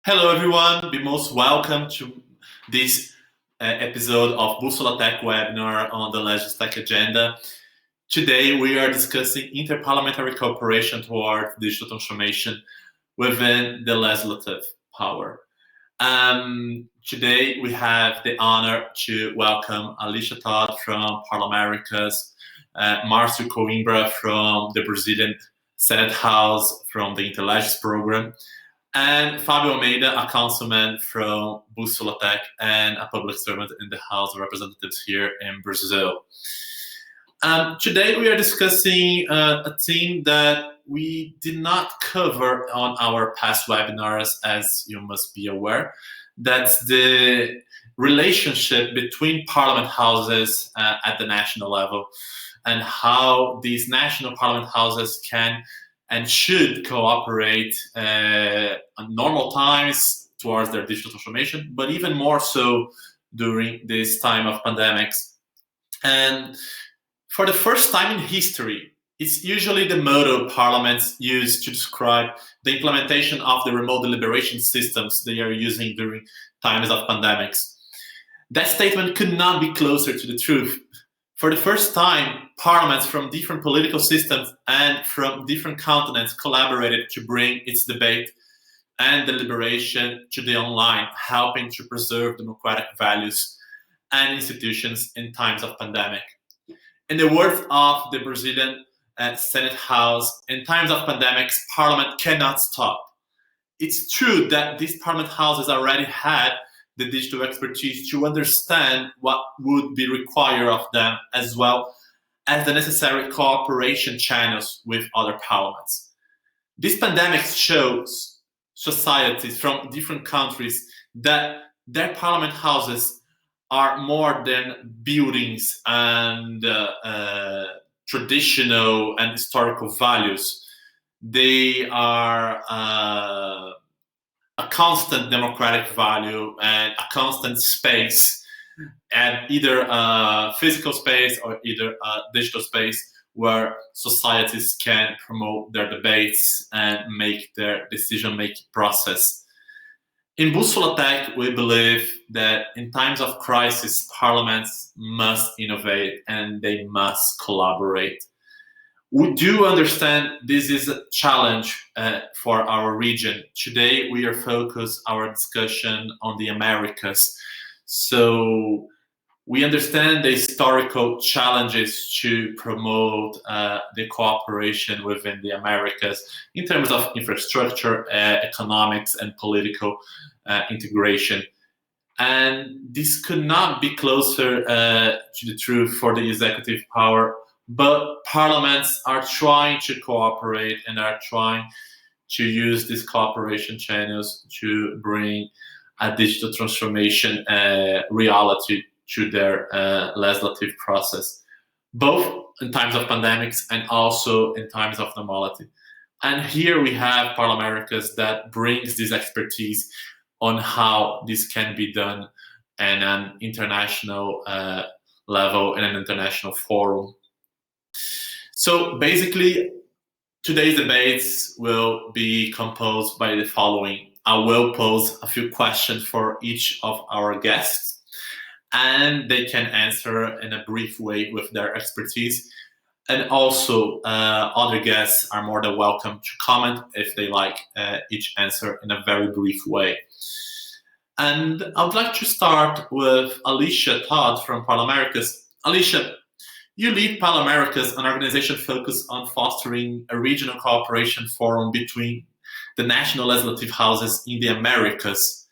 Hello, everyone. Be most welcome to this episode of Bússola Tech webinar on the Legislatures agenda. Today, we are discussing interparliamentary cooperation toward digital transformation within the legislative power. Today, we have the honor to welcome Alisha Todd from ParlAmericas, Marcio Coimbra from the Brazilian Senate House from the Interparliamentary program, and Fabio, Almeida, a councilman from Bússola Tech and a public servant in the House of Representatives here in Brazil. Today we are discussing a theme that we did not cover on our past webinars, as you must be aware. That's the relationship between parliament houses at the national level and how these national parliament houses can and should cooperate on normal times towards their digital transformation, but even more so during this time of pandemics. And for the first time in history, it's usually the motto parliaments use to describe the implementation of the remote deliberation systems they are using during times of pandemics. That statement could not be closer to the truth. For the first time, parliaments from different political systems and from different continents collaborated to bring its debate and deliberation to the online, helping to preserve democratic values and institutions in times of pandemic. In the words of the Brazilian Senate House, in times of pandemics, parliament cannot stop. It's true that these parliament houses already had the digital expertise to understand what would be required of them, as well as the necessary cooperation channels with other parliaments. This pandemic shows societies from different countries that their parliament houses are more than buildings and traditional and historical values. They are a constant democratic value and a constant space, and either a physical space or either a digital space where societies can promote their debates and make their decision-making process. In Bússola Tech, we believe that in times of crisis, parliaments must innovate and they must collaborate. We do understand this is a challenge for our region. Today, we are focused our discussion on the Americas. So we understand the historical challenges to promote the cooperation within the Americas in terms of infrastructure, economics, and political integration. And this could not be closer to the truth for the executive power, but parliaments are trying to cooperate and are trying to use these cooperation channels to bring a digital transformation reality to their legislative process, both in times of pandemics and also in times of normality. And here we have ParlAmericas that brings this expertise on how this can be done in an international level, in an international forum. So basically, today's debates will be composed by the following. I will pose a few questions for each of our guests, and they can answer in a brief way with their expertise. And also, other guests are more than welcome to comment if they like each answer in a very brief way. And I would like to start with Alisha Todd from ParlAmericas. Alisha, you lead ParlAmericas, an organization focused on fostering a regional cooperation forum between the national legislative houses in the Americas.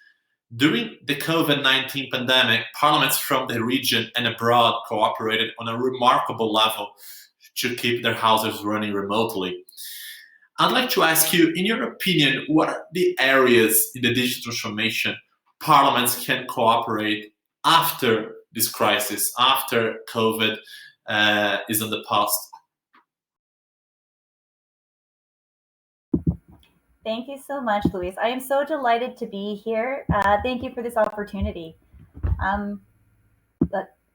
During the COVID-19 pandemic, parliaments from the region and abroad cooperated on a remarkable level to keep their houses running remotely. I'd like to ask you, in your opinion, what are the areas in the digital transformation parliaments can cooperate after this crisis, after COVID is in the past? Thank you so much, Luís. I am so delighted to be here. Thank you for this opportunity.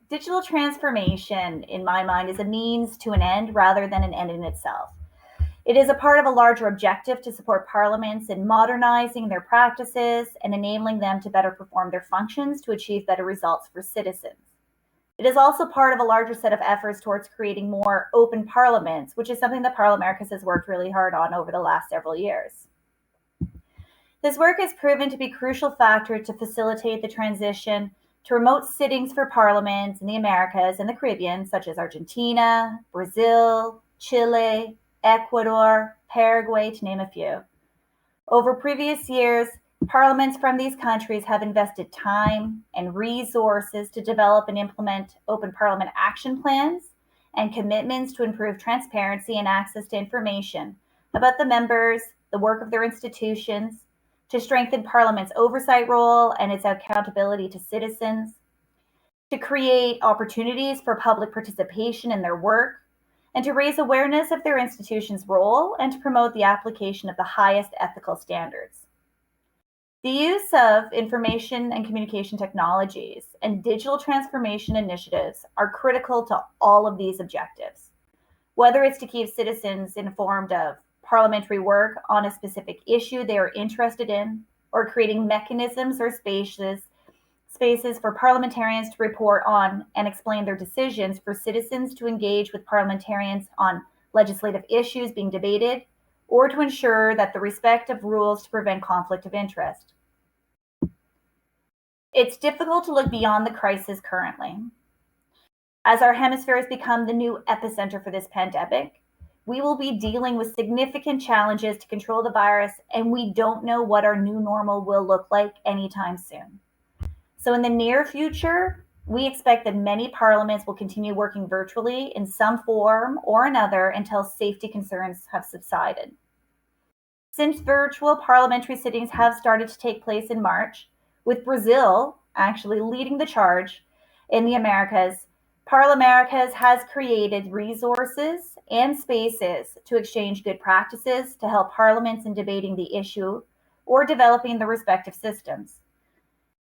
Digital transformation, in my mind, is a means to an end rather than an end in itself. It is a part of a larger objective to support parliaments in modernizing their practices and enabling them to better perform their functions to achieve better results for citizens. It is also part of a larger set of efforts towards creating more open parliaments, which is something that ParlAmericas has worked really hard on over the last several years. This work has proven to be a crucial factor to facilitate the transition to remote sittings for parliaments in the Americas and the Caribbean, such as Argentina, Brazil, Chile, Ecuador, Paraguay, to name a few. Over previous years, parliaments from these countries have invested time and resources to develop and implement open parliament action plans and commitments to improve transparency and access to information about the members, the work of their institutions, to strengthen Parliament's oversight role and its accountability to citizens, to create opportunities for public participation in their work, and to raise awareness of their institution's role and to promote the application of the highest ethical standards. The use of information and communication technologies and digital transformation initiatives are critical to all of these objectives, whether it's to keep citizens informed of parliamentary work on a specific issue they are interested in, or creating mechanisms or spaces for parliamentarians to report on and explain their decisions for citizens to engage with parliamentarians on legislative issues being debated, or to ensure that the respect of rules to prevent conflict of interest. It's difficult to look beyond the crisis currently. As our hemisphere has become the new epicenter for this pandemic, we will be dealing with significant challenges to control the virus, and we don't know what our new normal will look like anytime soon. So in the near future, we expect that many parliaments will continue working virtually in some form or another until safety concerns have subsided. Since virtual parliamentary sittings have started to take place in March, with Brazil actually leading the charge in the Americas, ParlAmericas has created resources and spaces to exchange good practices to help parliaments in debating the issue or developing the respective systems.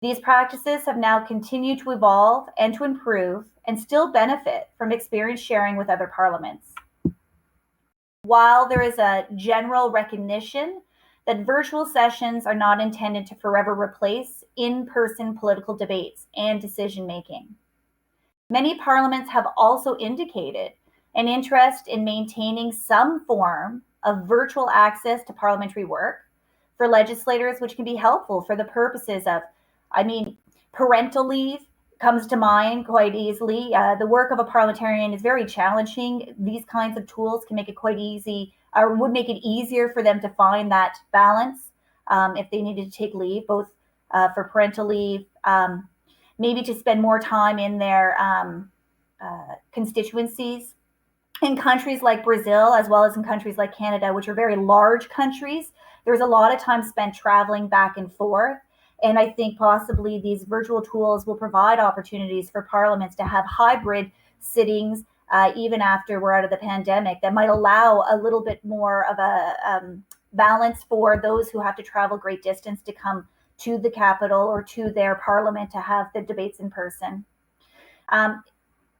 These practices have now continued to evolve and to improve and still benefit from experience sharing with other parliaments. While there is a general recognition that virtual sessions are not intended to forever replace in-person political debates and decision-making, many parliaments have also indicated an interest in maintaining some form of virtual access to parliamentary work for legislators, which can be helpful for the purposes of, parental leave comes to mind quite easily. The work of a parliamentarian is very challenging. These kinds of tools can make it quite easy, or would make it easier for them to find that balance if they needed to take leave, both for parental leave, maybe to spend more time in their constituencies. In countries like Brazil, as well as in countries like Canada, which are very large countries, there's a lot of time spent traveling back and forth. And I think possibly these virtual tools will provide opportunities for parliaments to have hybrid sittings, even after we're out of the pandemic, that might allow a little bit more of a balance for those who have to travel great distance to come to the capital or to their parliament to have the debates in person.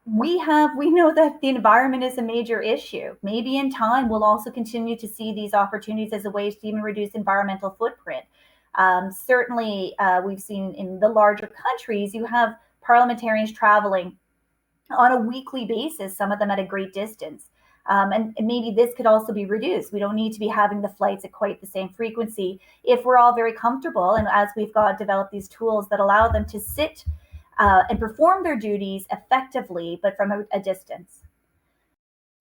We know that the environment is a major issue. Maybe in time, we'll also continue to see these opportunities as a way to even reduce environmental footprint. Certainly, we've seen in the larger countries, you have parliamentarians traveling on a weekly basis, some of them at a great distance. And maybe this could also be reduced. We don't need to be having the flights at quite the same frequency if we're all very comfortable, and as we've got developed these tools that allow them to sit and perform their duties effectively, but from a distance.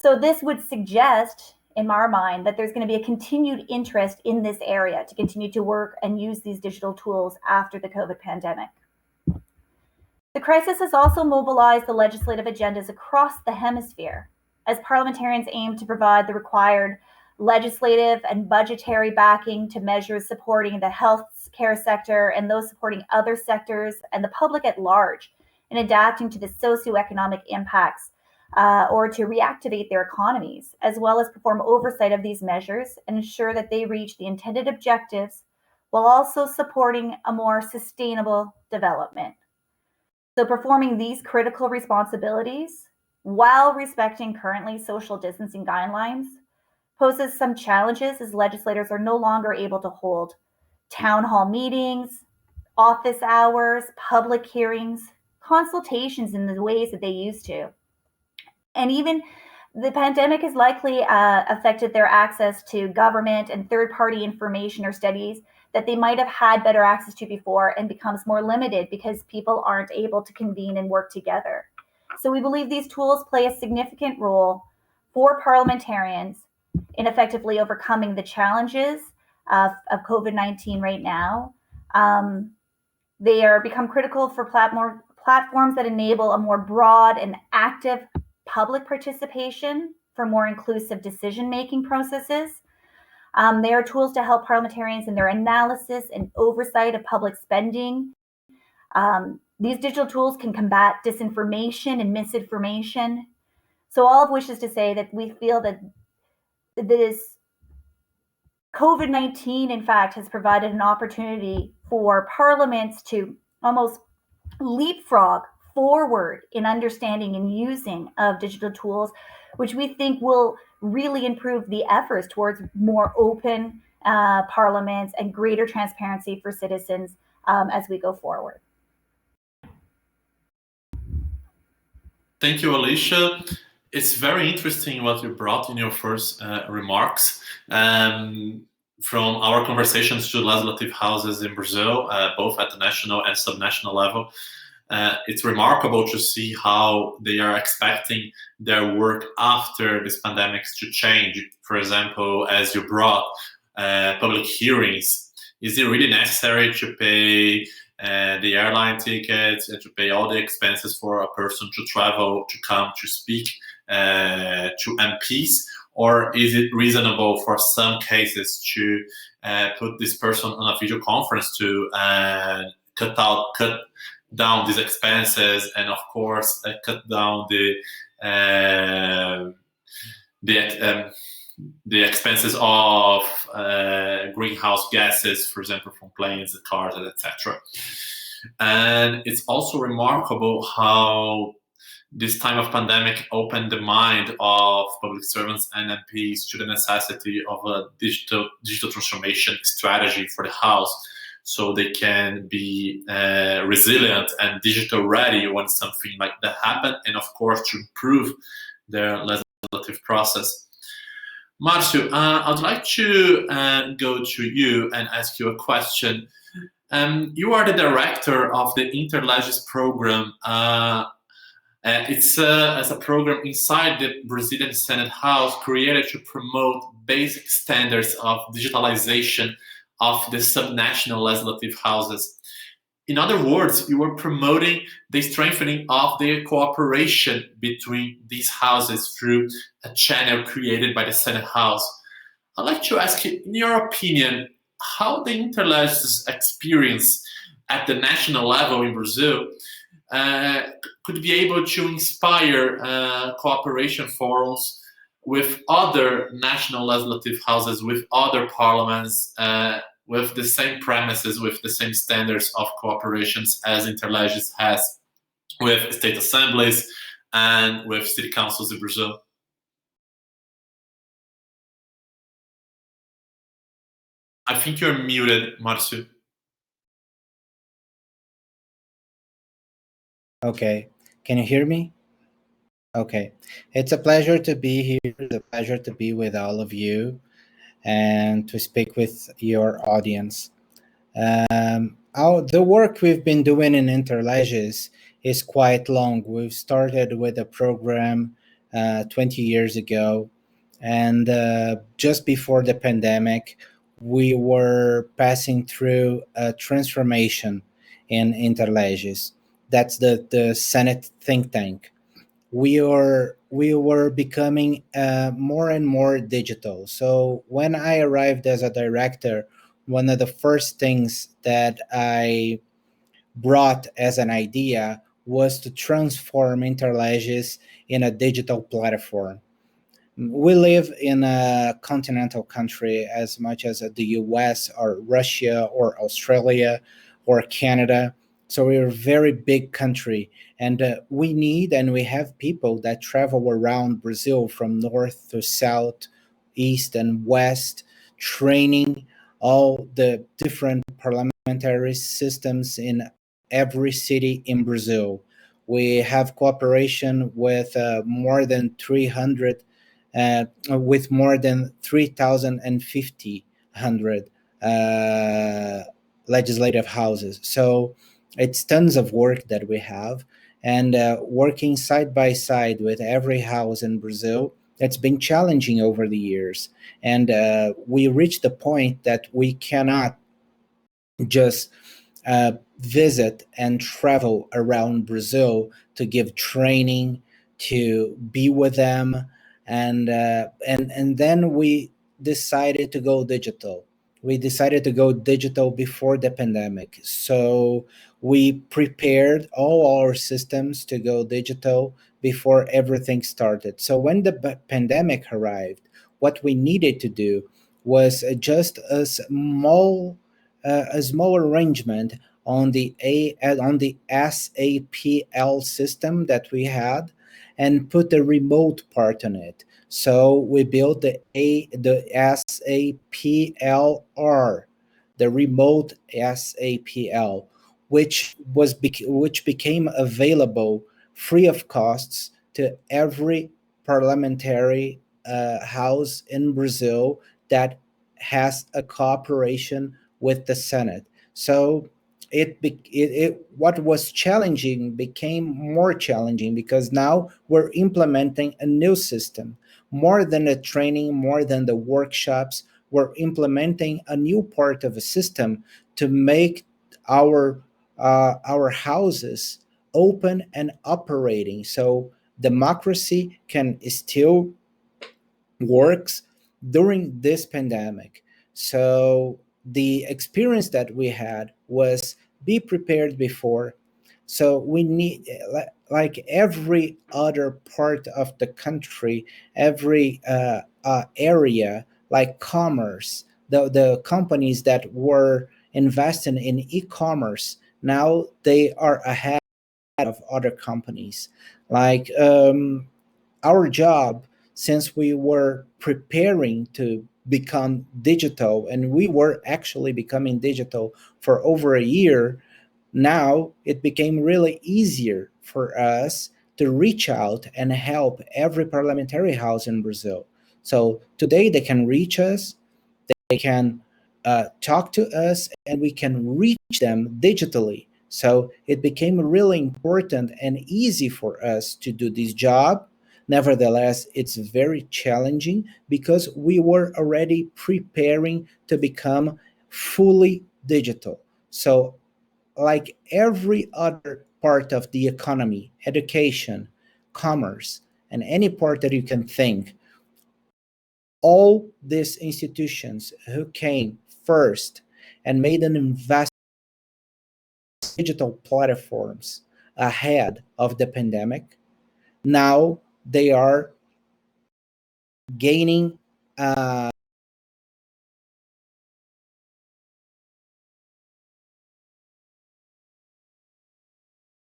So this would suggest, in our mind, that there's going to be a continued interest in this area to continue to work and use these digital tools after the COVID pandemic. The crisis has also mobilized the legislative agendas across the hemisphere as parliamentarians aim to provide the required legislative and budgetary backing to measures supporting the health care sector and those supporting other sectors and the public at large in adapting to the socioeconomic impacts or to reactivate their economies, as well as perform oversight of these measures and ensure that they reach the intended objectives while also supporting a more sustainable development. So performing these critical responsibilities while respecting currently social distancing guidelines poses some challenges as legislators are no longer able to hold town hall meetings, office hours, public hearings, consultations in the ways that they used to. And even the pandemic has likely affected their access to government and third-party information or studies that they might have had better access to before, and becomes more limited because people aren't able to convene and work together. So we believe these tools play a significant role for parliamentarians in effectively overcoming the challenges of COVID-19 right now. They are become critical for platforms that enable a more broad and active public participation for more inclusive decision-making processes. They are tools to help parliamentarians in their analysis and oversight of public spending. These digital tools can combat disinformation and misinformation. So all of which is to say that we feel that this COVID-19, in fact, has provided an opportunity for parliaments to almost leapfrog forward in understanding and using of digital tools, which we think will really improve the efforts towards more open parliaments and greater transparency for citizens as we go forward. Thank you, Alisha. It's very interesting what you brought in your first remarks. From our conversations to legislative houses in Brazil, both at the national and subnational level, it's remarkable to see how they are expecting their work after this pandemic to change. For example, as you brought public hearings, is it really necessary to pay the airline tickets and to pay all the expenses for a person to travel, to come to speak to MPs? Or is it reasonable for some cases to put this person on a video conference to cut down these expenses, and of course cut down the expenses of greenhouse gases, for example, from planes, cars, etc. And it's also remarkable how this time of pandemic opened the mind of public servants and MPs to the necessity of a digital transformation strategy for the House, so they can be resilient and digital ready when something like that happens, and of course to improve their legislative process. Marcio, I'd like to go to you and ask you a question. You are the director of the Interlegis program. It's as a program inside the Brazilian Senate House created to promote basic standards of digitalization of the subnational legislative houses. In other words, you are promoting the strengthening of the cooperation between these houses through a channel created by the Senate House. I'd like to ask you, in your opinion, how the Interlegis experience at the national level in Brazil could be able to inspire cooperation forums with other national legislative houses, with other parliaments, with the same premises, with the same standards of cooperations as Interlegis has with state assemblies and with city councils in Brazil. I think you're muted, Marcio. Okay, can you hear me? Okay, it's a pleasure to be here, it's a pleasure to be with all of you and to speak with your audience. The work we've been doing in Interlegis is quite long. We've started with a program 20 years ago, and just before the pandemic, we were passing through a transformation in Interlegis. That's the Senate think tank. We were becoming more and more digital. So when I arrived as a director, one of the first things that I brought as an idea was to transform Interlegis in a digital platform. We live in a continental country as much as the US or Russia or Australia or Canada. So we're a very big country, and we need and we have people that travel around Brazil from north to south east and west, training all the different parliamentary systems in every city in Brazil. We have cooperation with more than 300, with more than 3,050 legislative houses. So it's tons of work that we have, and working side by side with every house in Brazil. It's been challenging over the years, and we reached the point that we cannot just visit and travel around Brazil to give training, to be with them, and then we decided to go digital. We decided to go digital before the pandemic, so we prepared all our systems to go digital before everything started. So when the pandemic arrived, what we needed to do was just a small arrangement on the SAPL system that we had, and put the remote part on it. So we built the SAPLR, the remote SAPL, which became available free of costs to every parliamentary house in Brazil that has a cooperation with the Senate. So what was challenging became more challenging, because now we're implementing a new system. More than the training, more than the workshops, we're implementing a new part of a system to make our houses open and operating, so democracy can still works during this pandemic. So the experience that we had was be prepared before. So we need, like every other part of the country, every area, like commerce, the companies that were investing in e-commerce, now they are ahead of other companies. Like our job, since we were preparing to become digital, and we were actually becoming digital for over a year, now it became really easier for us to reach out and help every parliamentary house in Brazil. So today they can reach us, they can talk to us, and we can reach them digitally. So it became really important and easy for us to do this job. Nevertheless, it's very challenging because we were already preparing to become fully digital. So, like every other part of the economy, education, commerce, and any part that you can think, all these institutions who came first and made an investment in digital platforms ahead of the pandemic, now they are gaining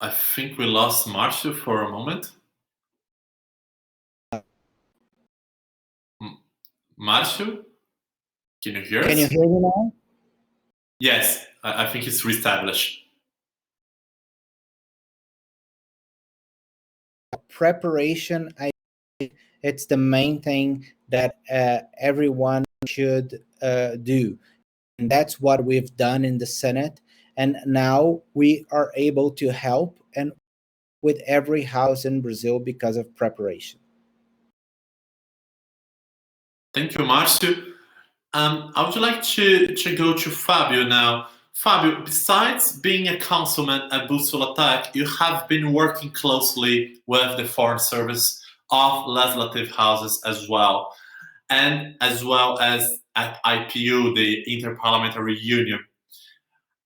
I think we lost Marcio for a moment. Marcio, can you hear us? Can you hear me now? Yes, I think it's reestablished. Preparation, it's the main thing that everyone should do, and that's what we've done in the Senate. And now we are able to help and with every house in Brazil because of preparation. Thank you, Marcio. I would like to go to Fabio now. Fabio, besides being a councilman at Bússola Tech, you have been working closely with the Foreign Service of Legislative Houses as well, and as well as at IPU, the Interparliamentary Union.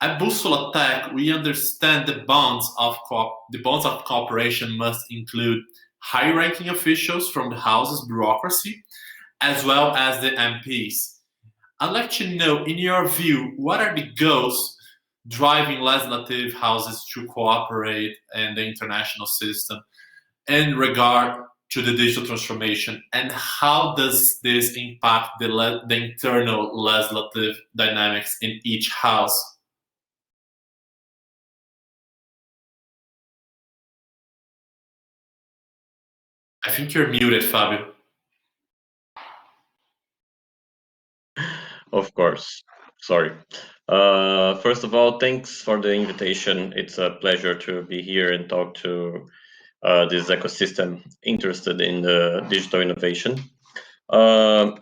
At Bússola Tech, we understand the bonds of cooperation must include high-ranking officials from the House's bureaucracy, as well as the MPs. I'd like to know, in your view, what are the goals driving legislative houses to cooperate in the international system in regard to the digital transformation, and how does this impact the internal legislative dynamics in each house? I think you're muted, Fabio. Of course. Sorry. First of all, thanks for the invitation. It's a pleasure to be here and talk to this ecosystem interested in the digital innovation. Well,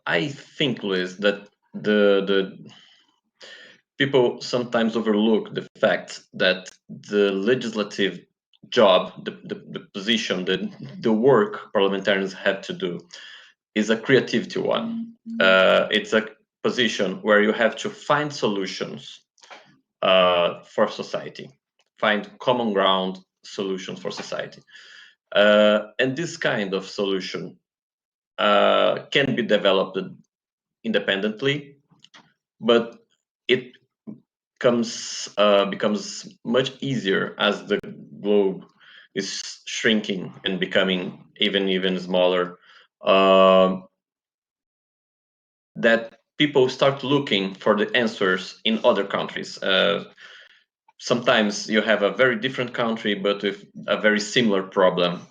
I think, Luís, that the people sometimes overlook the fact that the legislative job, the position, the work parliamentarians have to do is a creativity one. It's a position where you have to find solutions for society, find common ground solutions for society. And this kind of solution can be developed independently, but it becomes much easier as the globe is shrinking and becoming even smaller. That people start looking for the answers in other countries. Sometimes you have a very different country, but with a very similar problem.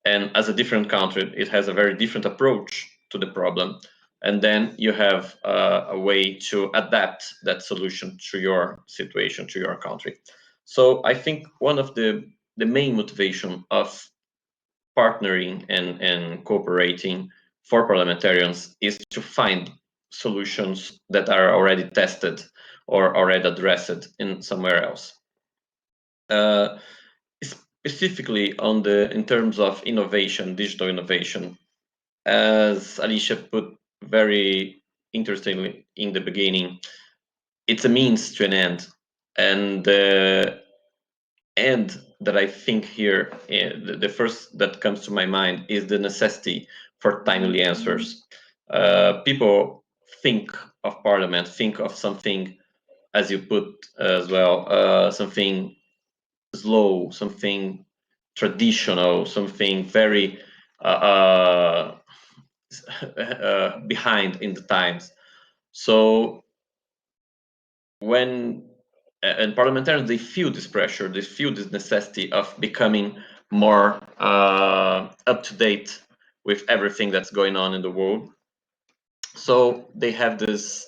And as a different country, it has a very different approach to the problem. And then you have a way to adapt that solution to your situation, to your country. So I think one of the main motivation of partnering and cooperating for parliamentarians is to find solutions that are already tested or already addressed in somewhere else. Specifically in terms of innovation, digital innovation, as Alisha put very interestingly in the beginning, it's a means to an end. And the end that I think here, the first that comes to my mind is the necessity for timely answers. People think of Parliament, think of something, as you put as well, something slow, something traditional, something very behind in the times. So when and parliamentarians, they feel this pressure, they feel this necessity of becoming more up to date with everything that's going on in the world. So they have this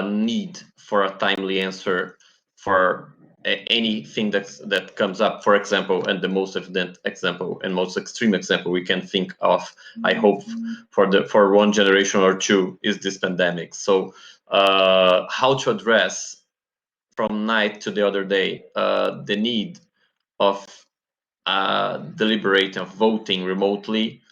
need for a timely answer for anything that comes up. For example, and the most evident example and most extreme example we can think of, I hope for one generation or two, is this pandemic. So how to address from night to the other day the need of deliberating, of voting remotely.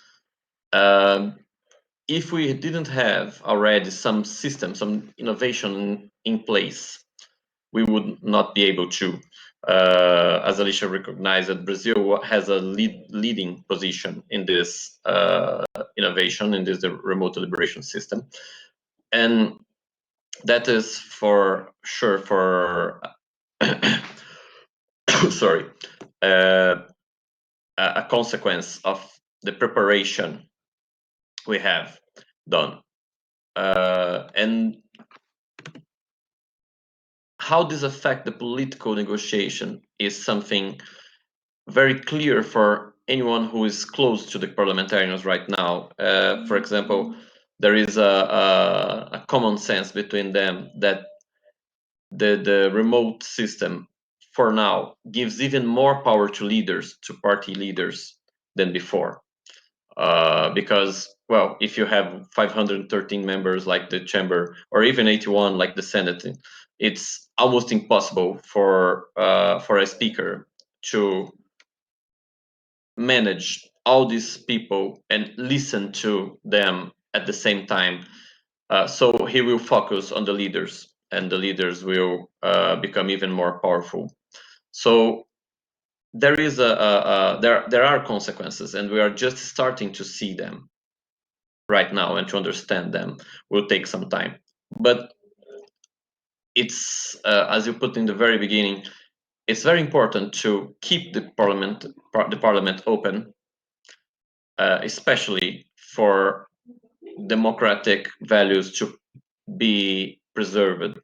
If we didn't have already some system, some innovation in place, we would not be able to. As Alisha recognized, that Brazil has a leading position in this innovation, in this remote deliberation system. And that is for sure for sorry, a consequence of the preparation we have done. And how this affects the political negotiation is something very clear for anyone who is close to the parliamentarians right now. For example, there is a common sense between them that the remote system for now gives even more power to leaders, to party leaders, than before. Because, well, if you have 513 members like the chamber, or even 81 like the Senate, it's almost impossible for a speaker to manage all these people and listen to them at the same time. So he will focus on the leaders, and the leaders will become even more powerful. So there is there are consequences, and we are just starting to see them right now, and to understand them will take some time. But it's as you put in the very beginning, it's very important to keep the parliament open, especially for democratic values to be preserved.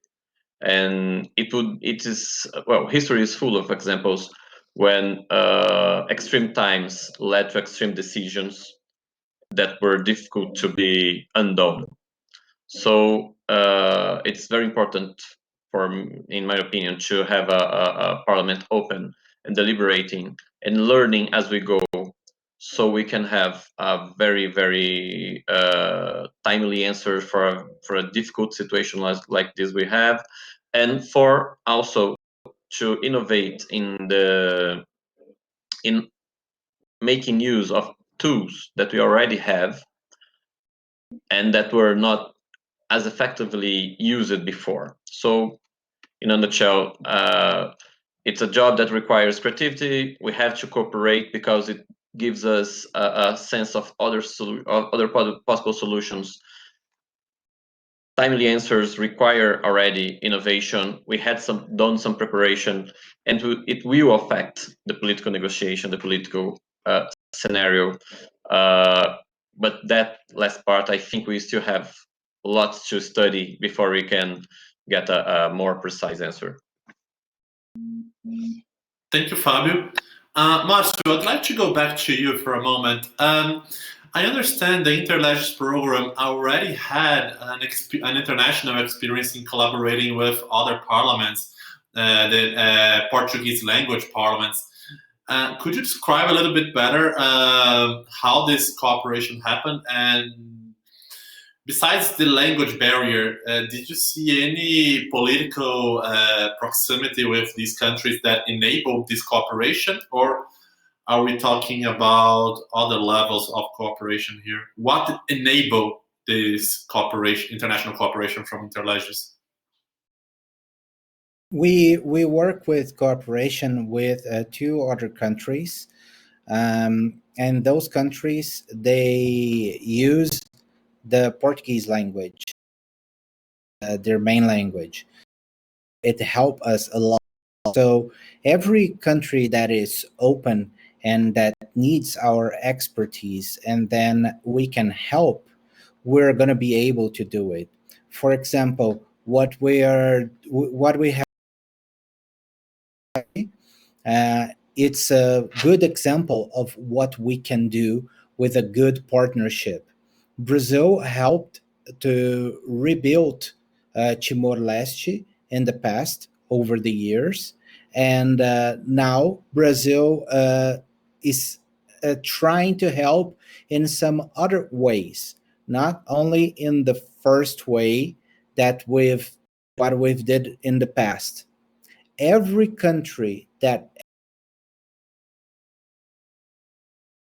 And history is full of examples when extreme times led to extreme decisions that were difficult to be undone. So it's very important, in my opinion, to have a parliament open and deliberating and learning as we go, so we can have a very, very timely answer for a difficult situation like this we have, and for also to innovate in making use of tools that we already have and that were not as effectively used before. So in a nutshell, it's a job that requires creativity. We have to cooperate because it gives us a sense of other possible solutions. Timely answers require already innovation. We had done some preparation, and it will affect the political negotiation, the political scenario. But that last part, I think we still have lots to study before we can get a more precise answer. Thank you, Fabio. Marcio, I'd like to go back to you for a moment. I understand the Interlegislatures program already had an international experience in collaborating with other parliaments, the Portuguese language parliaments. Could you describe a little bit better how this cooperation happened? And besides the language barrier, did you see any political proximity with these countries that enabled this cooperation? Or are we talking about other levels of cooperation here? What enabled this cooperation, international cooperation from Interlegislatures? We work with cooperation with 2 other countries, and those countries, they use the Portuguese language, their main language. It helped us a lot. So every country that is open and that needs our expertise, and then we can help, we're going to be able to do it. For example, what we have, it's a good example of what we can do with a good partnership. Brazil helped to rebuild Timor-Leste in the past, over the years, and now Brazil is trying to help in some other ways, not only in the first way that what we've did in the past. Every country that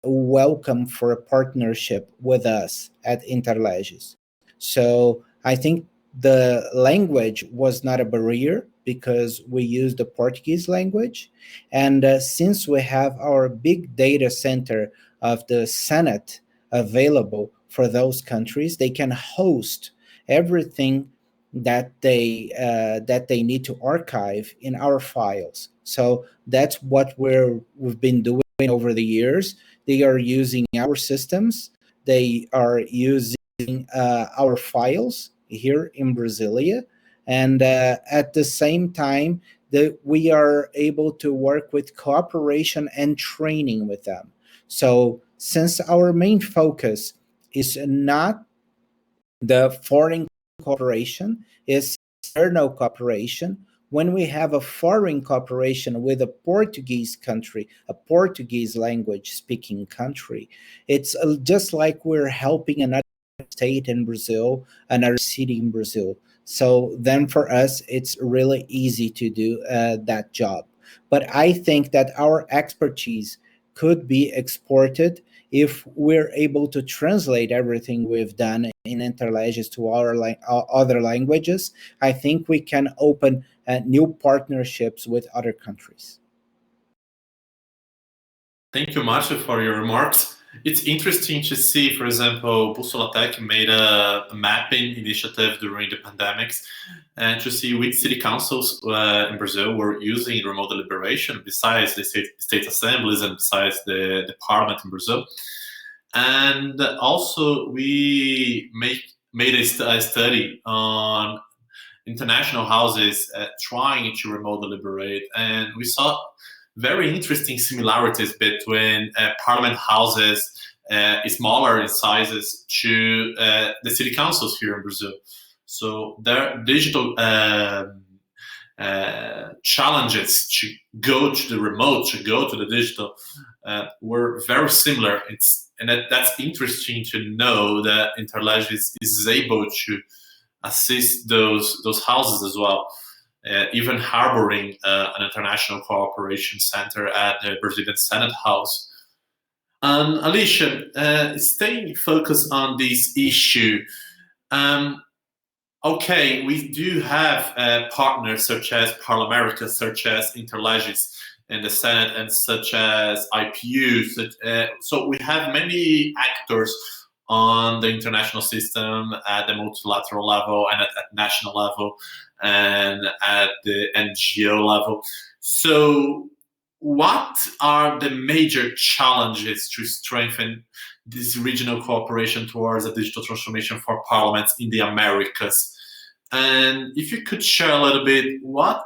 welcome for a partnership with us at Interlegislatures. So I think the language was not a barrier because we use the Portuguese language. And since we have our big data center of the Senate available for those countries, they can host everything that they need to archive in our files. So that's what we've been doing over the years. They are using our systems. They are using our files here in Brasilia, and at the same time, we are able to work with cooperation and training with them. So since our main focus is not the foreign cooperation, is external cooperation, when we have a foreign cooperation with a Portuguese country, a Portuguese language speaking country, it's just like we're helping another state in Brazil, another city in Brazil. So then for us, it's really easy to do that job. But I think that our expertise could be exported if we're able to translate everything we've done in Interlegislatures to our other languages. I think we can open new partnerships with other countries. Thank you, Marcio, for your remarks. It's interesting to see, for example, Bússola Tech made a mapping initiative during the pandemics, and to see which city councils in Brazil were using remote deliberation besides the state assemblies and besides the parliament in Brazil. And also we made a study on international houses trying to remote deliberate, and we saw very interesting similarities between parliament houses smaller in sizes to the city councils here in Brazil. So their digital challenges to go to the remote, to go to the digital, were very similar. That's interesting to know that Interleges is able to assist those houses as well, even harboring an international cooperation center at the Brazilian Senate House. And Alisha, staying focused on this issue, okay, we do have partners such as ParlAmericas, such as Interleges in the Senate, and such as IPU. So we have many actors on the international system at the multilateral level and at national level and at the NGO level. So what are the major challenges to strengthen this regional cooperation towards a digital transformation for parliaments in the Americas? And if you could share a little bit, what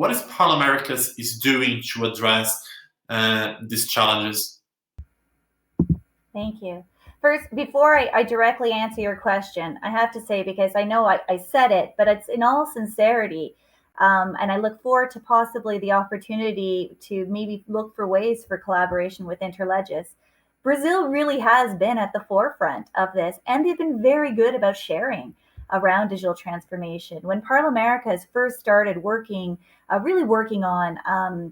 is ParlAmericas is doing to address these challenges? Thank you. First, before I directly answer your question, I have to say, because I know I said it, but it's in all sincerity, and I look forward to possibly the opportunity to maybe look for ways for collaboration with Interleges. Brazil really has been at the forefront of this, and they've been very good about sharing around digital transformation. When ParlAmericas first started working, really working on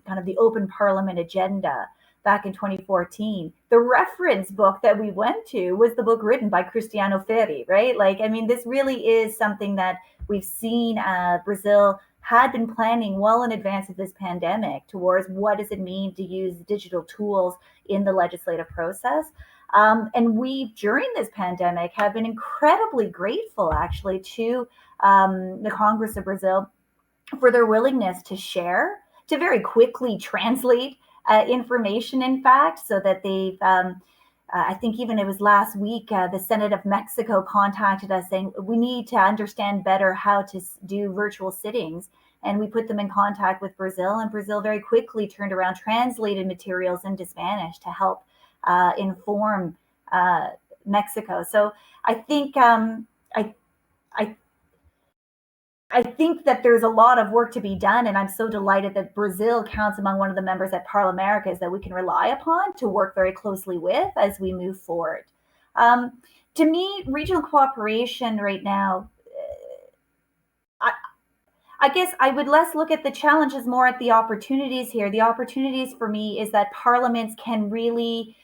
kind of the open parliament agenda, back in 2014, the reference book that we went to was the book written by Cristiano Ferri, right? Like, I mean, this really is something that we've seen Brazil had been planning well in advance of this pandemic towards what does it mean to use digital tools in the legislative process. And we, during this pandemic, have been incredibly grateful, actually, to the Congress of Brazil for their willingness to share, to very quickly translate information, in fact, so that they've, I think even it was last week, the Senate of Mexico contacted us saying, we need to understand better how to do virtual sittings. And we put them in contact with Brazil, and Brazil very quickly turned around, translated materials into Spanish to help inform Mexico. So I think I think that there's a lot of work to be done, and I'm so delighted that Brazil counts among one of the members at ParlAmericas that we can rely upon to work very closely with as we move forward. To me, regional cooperation right now, I guess I would less look at the challenges, more at the opportunities here. The opportunities for me is that parliaments can really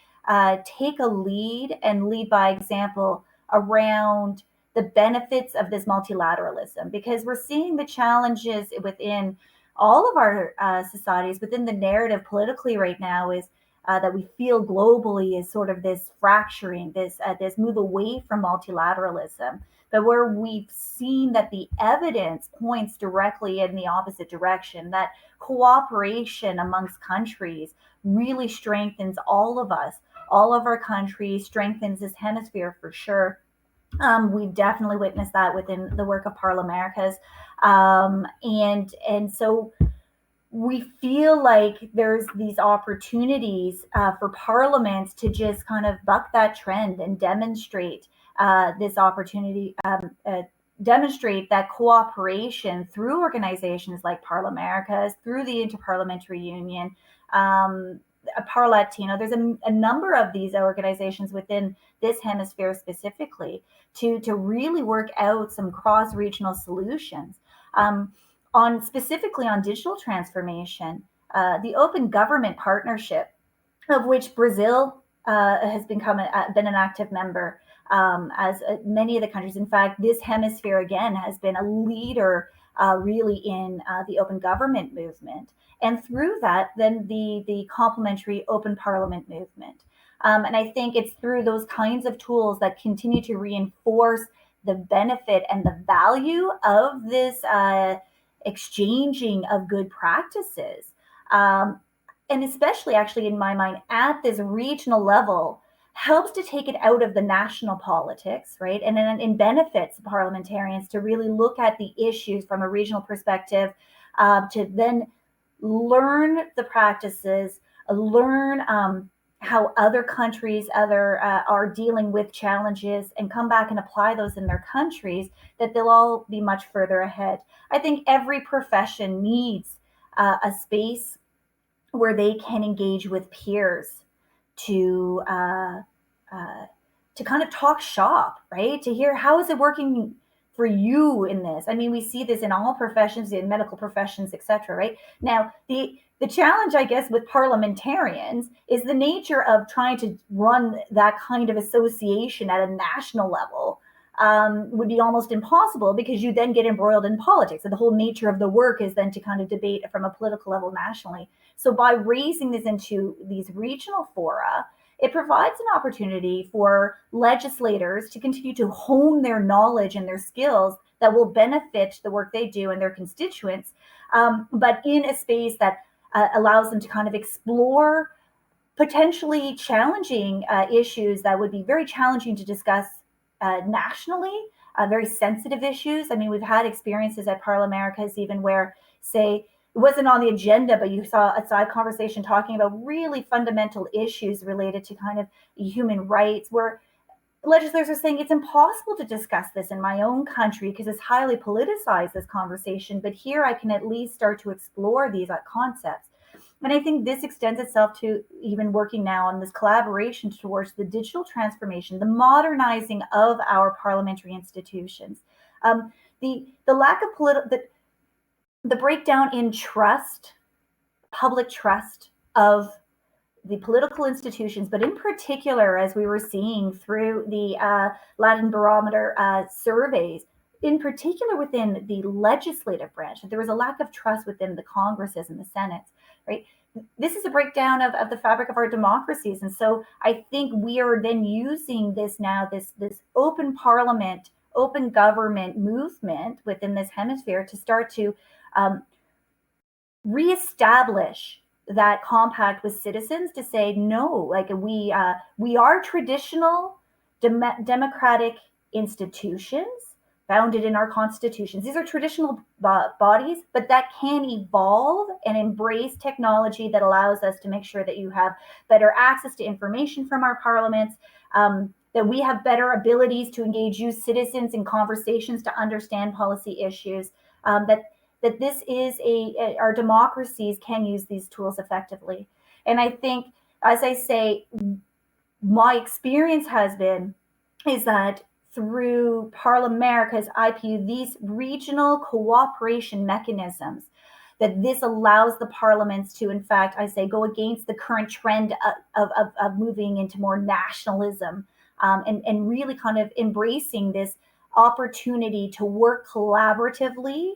take a lead and lead by example around the benefits of this multilateralism, because we're seeing the challenges within all of our societies, within the narrative politically right now, is that we feel globally is sort of this fracturing, this move away from multilateralism, but where we've seen that the evidence points directly in the opposite direction, that cooperation amongst countries really strengthens all of us, all of our countries, strengthens this hemisphere for sure. We've definitely witnessed that within the work of ParlAmericas. And so we feel like there's these opportunities for parliaments to just kind of buck that trend and demonstrate this opportunity, demonstrate that cooperation through organizations like ParlAmericas, through the Interparliamentary Union, Parlatino. There's a number of these organizations within this hemisphere specifically to really work out some cross-regional solutions. Specifically on digital transformation, the Open Government Partnership, of which Brazil has been an active member, as many of the countries. In fact, this hemisphere again has been a leader really in the open government movement. And through that, then the complementary open parliament movement. And I think it's through those kinds of tools that continue to reinforce the benefit and the value of this exchanging of good practices. And especially actually in my mind at this regional level helps to take it out of the national politics, right? And then it benefits parliamentarians to really look at the issues from a regional perspective, to then learn the practices, learn how other countries are dealing with challenges, and come back and apply those in their countries, that they'll all be much further ahead. I think every profession needs a space where they can engage with peers to kind of talk shop, right? To hear, how is it working for you in this? I mean, we see this in all professions, in medical professions, etc. Right? Now, the challenge, I guess, with parliamentarians is the nature of trying to run that kind of association at a national level would be almost impossible, because you then get embroiled in politics. And the whole nature of the work is then to kind of debate from a political level nationally. So by raising this into these regional fora, it provides an opportunity for legislators to continue to hone their knowledge and their skills that will benefit the work they do and their constituents, but in a space that allows them to kind of explore potentially challenging issues that would be very challenging to discuss nationally, very sensitive issues. I mean, we've had experiences at ParlAmericas even where, say, it wasn't on the agenda, but you saw a side conversation talking about really fundamental issues related to kind of human rights, where legislators are saying it's impossible to discuss this in my own country because it's highly politicized, this conversation, but here I can at least start to explore these concepts. And I think this extends itself to even working now on this collaboration towards the digital transformation, the modernizing of our parliamentary institutions. The lack of the breakdown in trust, public trust of the political institutions, but in particular, as we were seeing through the Latin Barometer surveys, in particular within the legislative branch, that there was a lack of trust within the Congresses and the Senates, right? This is a breakdown of the fabric of our democracies. And so I think we are then using this now, this open parliament, open government movement within this hemisphere to start to reestablish that compact with citizens to say, no, like we are traditional democratic institutions founded in our constitutions. These are traditional bodies, but that can evolve and embrace technology that allows us to make sure that you have better access to information from our parliaments, that we have better abilities to engage you citizens in conversations to understand policy issues, that this is our democracies can use these tools effectively. And I think, as I say, my experience is that through ParlAmericas, IPU, these regional cooperation mechanisms, that this allows the parliaments to, in fact, I say, go against the current trend of moving into more nationalism, and really kind of embracing this opportunity to work collaboratively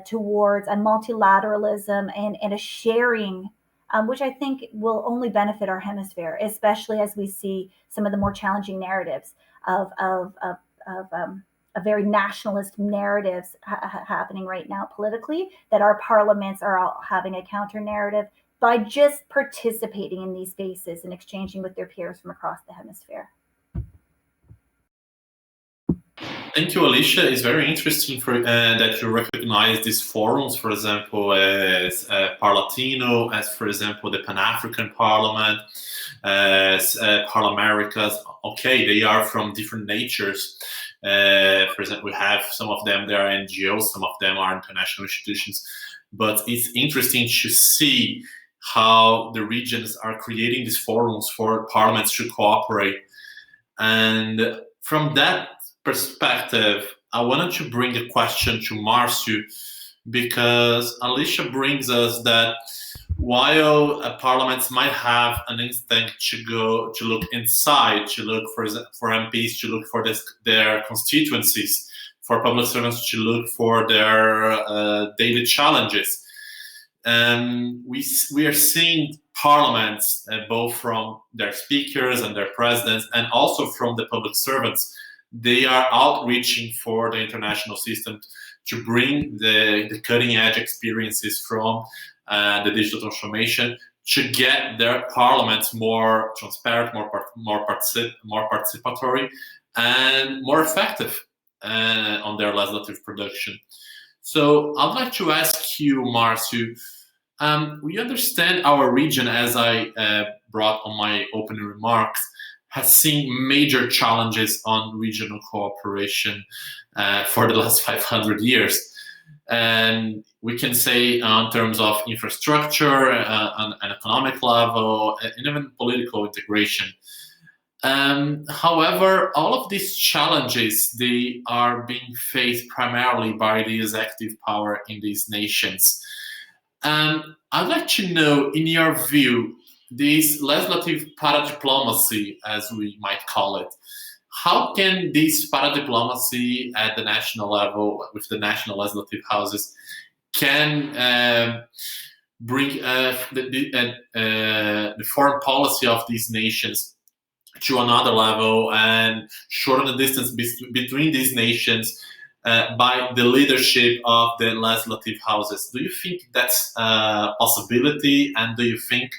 towards a multilateralism and a sharing, which I think will only benefit our hemisphere, especially as we see some of the more challenging narratives of very nationalist narratives happening right now politically, that our parliaments are all having a counter narrative by just participating in these spaces and exchanging with their peers from across the hemisphere. Thank you, Alisha. It's very interesting that you recognize these forums, for example, as Parlatino, as, for example, the Pan-African Parliament, as ParlAmericas. Okay, they are from different natures. For example, we have some of them, they are NGOs, some of them are international institutions. But it's interesting to see how the regions are creating these forums for parliaments to cooperate. And from that perspective, I wanted to bring a question to Marcio, because Alisha brings us that while parliaments might have an instinct to look inside, to look for MPs, to look for their constituencies, for public servants to look for their daily challenges, we are seeing parliaments, both from their speakers and their presidents, and also from the public servants, they are outreaching for the international system to bring the cutting-edge experiences from the digital transformation to get their parliaments more transparent, more participatory, and more effective on their legislative production. So I'd like to ask you, Marcio, we understand our region, as I brought on my opening remarks, has seen major challenges on regional cooperation for the last 500 years. And we can say in terms of infrastructure, on an economic level, and even political integration. However, all of these challenges, they are being faced primarily by the executive power in these nations. I'd like to know, in your view, this legislative paradiplomacy, as we might call it, how can this paradiplomacy at the national level, with the national legislative houses, can bring the foreign policy of these nations to another level and shorten the distance between these nations by the leadership of the legislative houses? Do you think that's a possibility, and do you think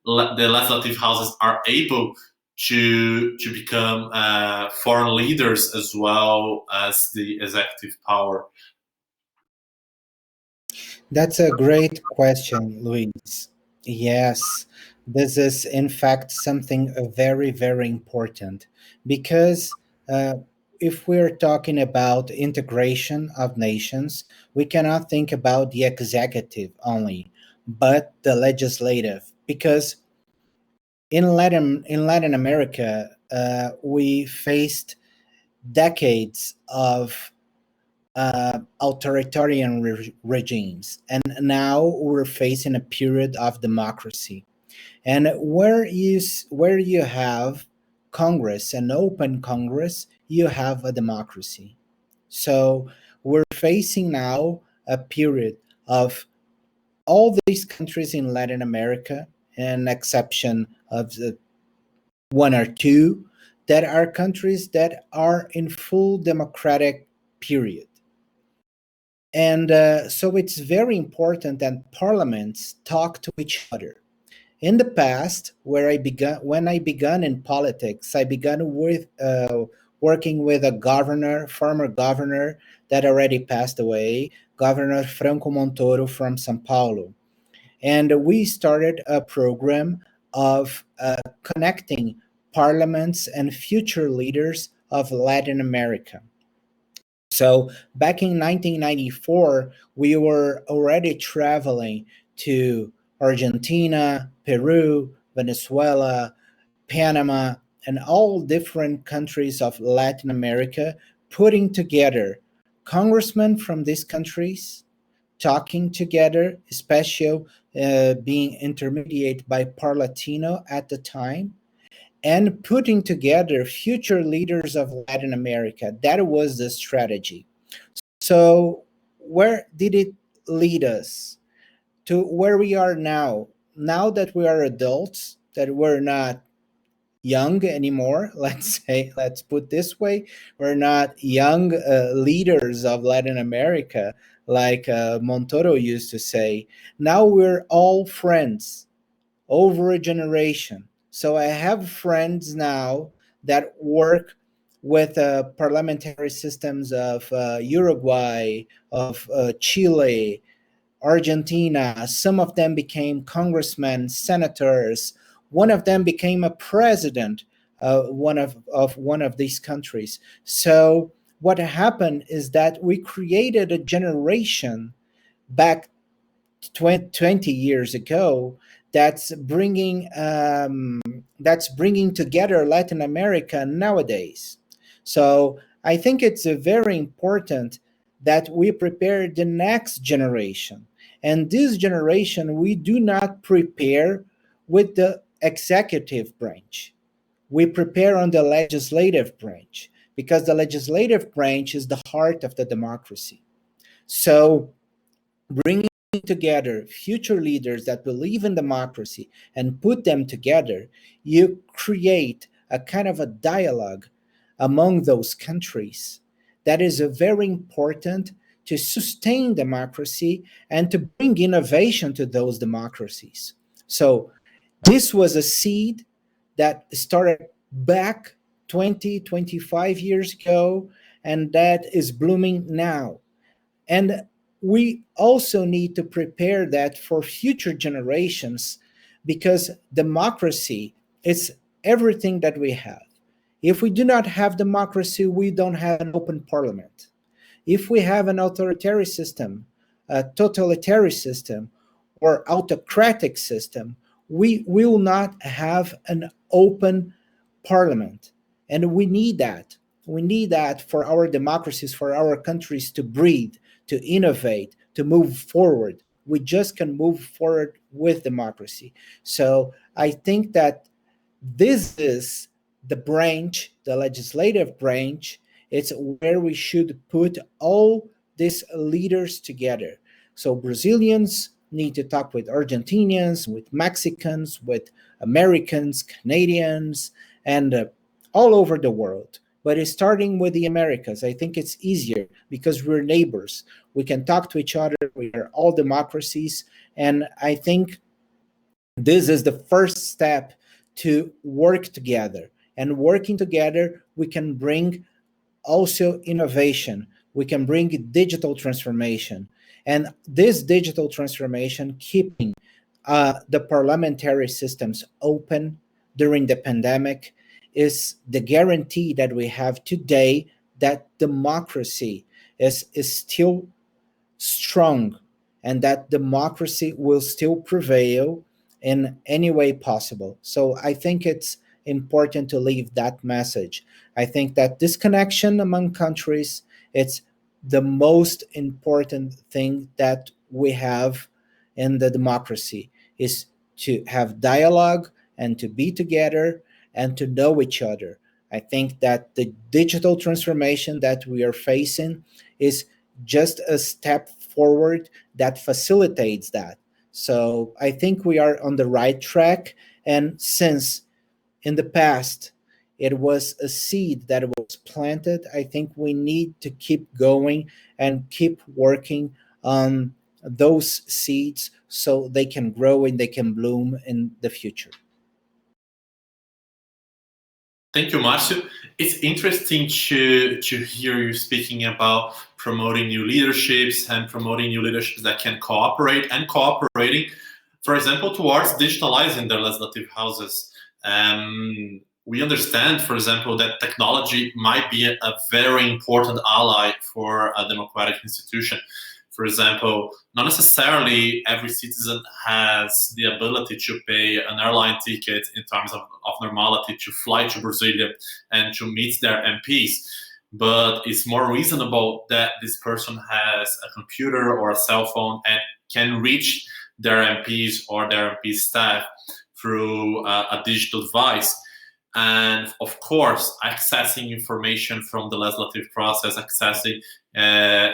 the legislative houses are able to become foreign leaders as well as the executive power? That's a great question, Luis. Yes, this is in fact something very, very important because if we're talking about integration of nations, we cannot think about the executive only, but the legislative. Because in Latin America, we faced decades of authoritarian regimes, and now we're facing a period of democracy. And where you have Congress, an open Congress, you have a democracy. So we're facing now a period of all these countries in Latin America, an exception of the one or two, that are countries that are in full democratic period. And so it's very important that parliaments talk to each other. In the past, when I began in politics, I began with working with a former governor that already passed away, Governor Franco Montoro from São Paulo. And we started a program of connecting parliaments and future leaders of Latin America. So back in 1994, we were already traveling to Argentina, Peru, Venezuela, Panama, and all different countries of Latin America, putting together congressmen from these countries, talking together, especially being intermediated by Parlatino at the time, and putting together future leaders of Latin America. That was the strategy. So, where did it lead us? To where we are now. Now that we are adults, that we're not young anymore, let's put this way, we're not young leaders of Latin America, like Montoro used to say. Now we're all friends over a generation. So I have friends now that work with parliamentary systems of Uruguay, of Chile, Argentina. Some of them became congressmen, senators. One of them became a president one of these countries. So what happened is that we created a generation back 20 years ago that's bringing together Latin America nowadays. So I think it's very important that we prepare the next generation. And this generation, we do not prepare with the executive branch. We prepare on the legislative branch, because the legislative branch is the heart of the democracy. So bringing together future leaders that believe in democracy and put them together, you create a kind of a dialogue among those countries that is very important to sustain democracy and to bring innovation to those democracies. So this was a seed that started back 20, 25 years ago, and that is blooming now. And we also need to prepare that for future generations, because democracy is everything that we have. If we do not have democracy, we don't have an open parliament. If we have an authoritarian system, a totalitarian system, or autocratic system, we will not have an open parliament. And we need that. We need that for our democracies, for our countries to breathe, to innovate, to move forward. We just can move forward with democracy. So I think that this is the branch, the legislative branch. It's where we should put all these leaders together. So Brazilians need to talk with Argentinians, with Mexicans, with Americans, Canadians, and all over the world. But it's starting with the Americas. I think it's easier because we're neighbors. We can talk to each other. We are all democracies. And I think this is the first step to work together. And working together, we can bring also innovation. We can bring digital transformation. And this digital transformation, keeping the parliamentary systems open during the pandemic, is the guarantee that we have today that democracy is still strong and that democracy will still prevail in any way possible. So I think it's important to leave that message. I think that this connection among countries, it's the most important thing that we have in the democracy, is to have dialogue and to be together and to know each other. I think that the digital transformation that we are facing is just a step forward that facilitates that. So I think we are on the right track. And since in the past it was a seed that was planted, I think we need to keep going and keep working on those seeds so they can grow and they can bloom in the future. Thank you, Marcio. It's interesting to hear you speaking about promoting new leaderships and promoting new leaderships that can cooperate and cooperating, for example, towards digitalizing the legislative houses. We understand, for example, that technology might be a very important ally for a democratic institution. For example, not necessarily every citizen has the ability to pay an airline ticket in terms of normality to fly to Brazil and to meet their MPs. But it's more reasonable that this person has a computer or a cell phone and can reach their MPs or their MP staff through a digital device. And of course, accessing information from the legislative process, accessing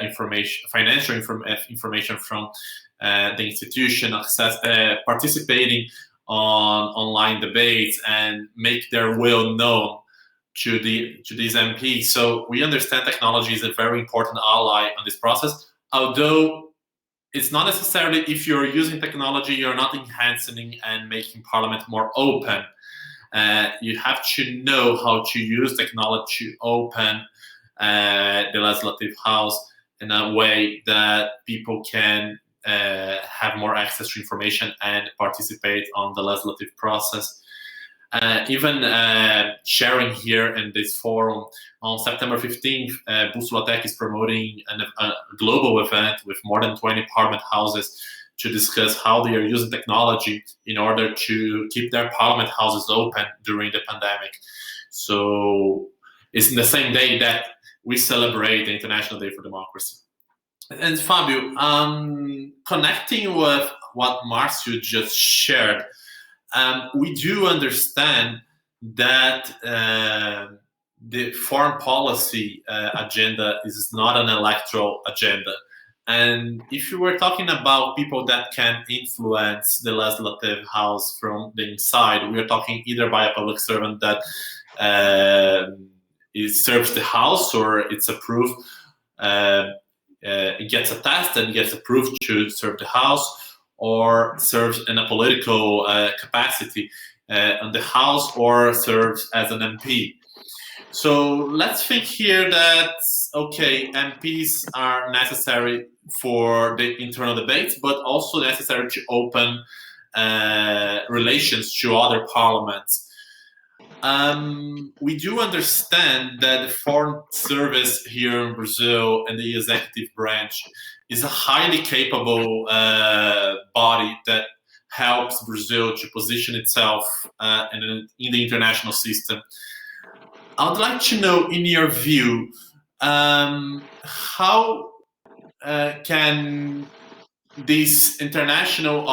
information, financial information from the institution, participating on online debates, and make their will known to these MPs. So we understand technology is a very important ally on this process, although it's not necessarily, if you're using technology, you're not enhancing and making Parliament more open. You have to know how to use technology to open the legislative house in a way that people can have more access to information and participate on the legislative process. Even sharing here in this forum, on September 15th, Bússola Tech is promoting a global event with more than 20 parliament houses to discuss how they are using technology in order to keep their parliament houses open during the pandemic. So it's in the same day that we celebrate the International Day for Democracy. And Fabio, connecting with what Marcio just shared, we do understand that the foreign policy agenda is not an electoral agenda. And if you were talking about people that can influence the legislative house from the inside, we are talking either by a public servant that it serves the house or it's approved, it gets a test and gets approved to serve the house, or serves in a political capacity on the house, or serves as an MP. So let's think here that, okay, MPs are necessary for the internal debates, but also necessary to open relations to other parliaments. We do understand that the foreign service here in Brazil and the executive branch is a highly capable body that helps Brazil to position itself in the international system. I would like to know, in your view, how can this international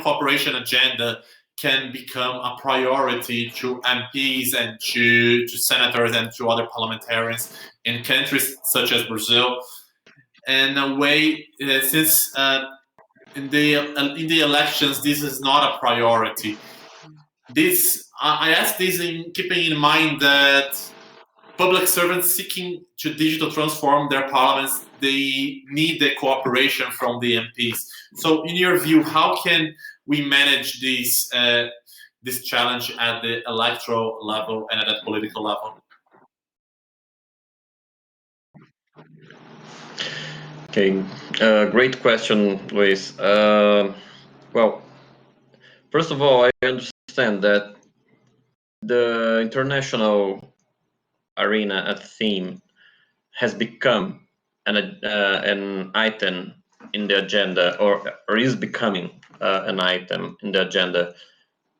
cooperation agenda can become a priority to MPs and to senators and to other parliamentarians in countries such as Brazil, in a way, since in the elections this is not a priority. I ask this in keeping in mind that public servants seeking to digital transform their parliaments, they need the cooperation from the MPs. So in your view, how can we manage this challenge at the electoral level and at the political level? Okay, great question, Luís. Well, first of all, I understand that the international arena at theme has become an item in the agenda, or is becoming an item in the agenda,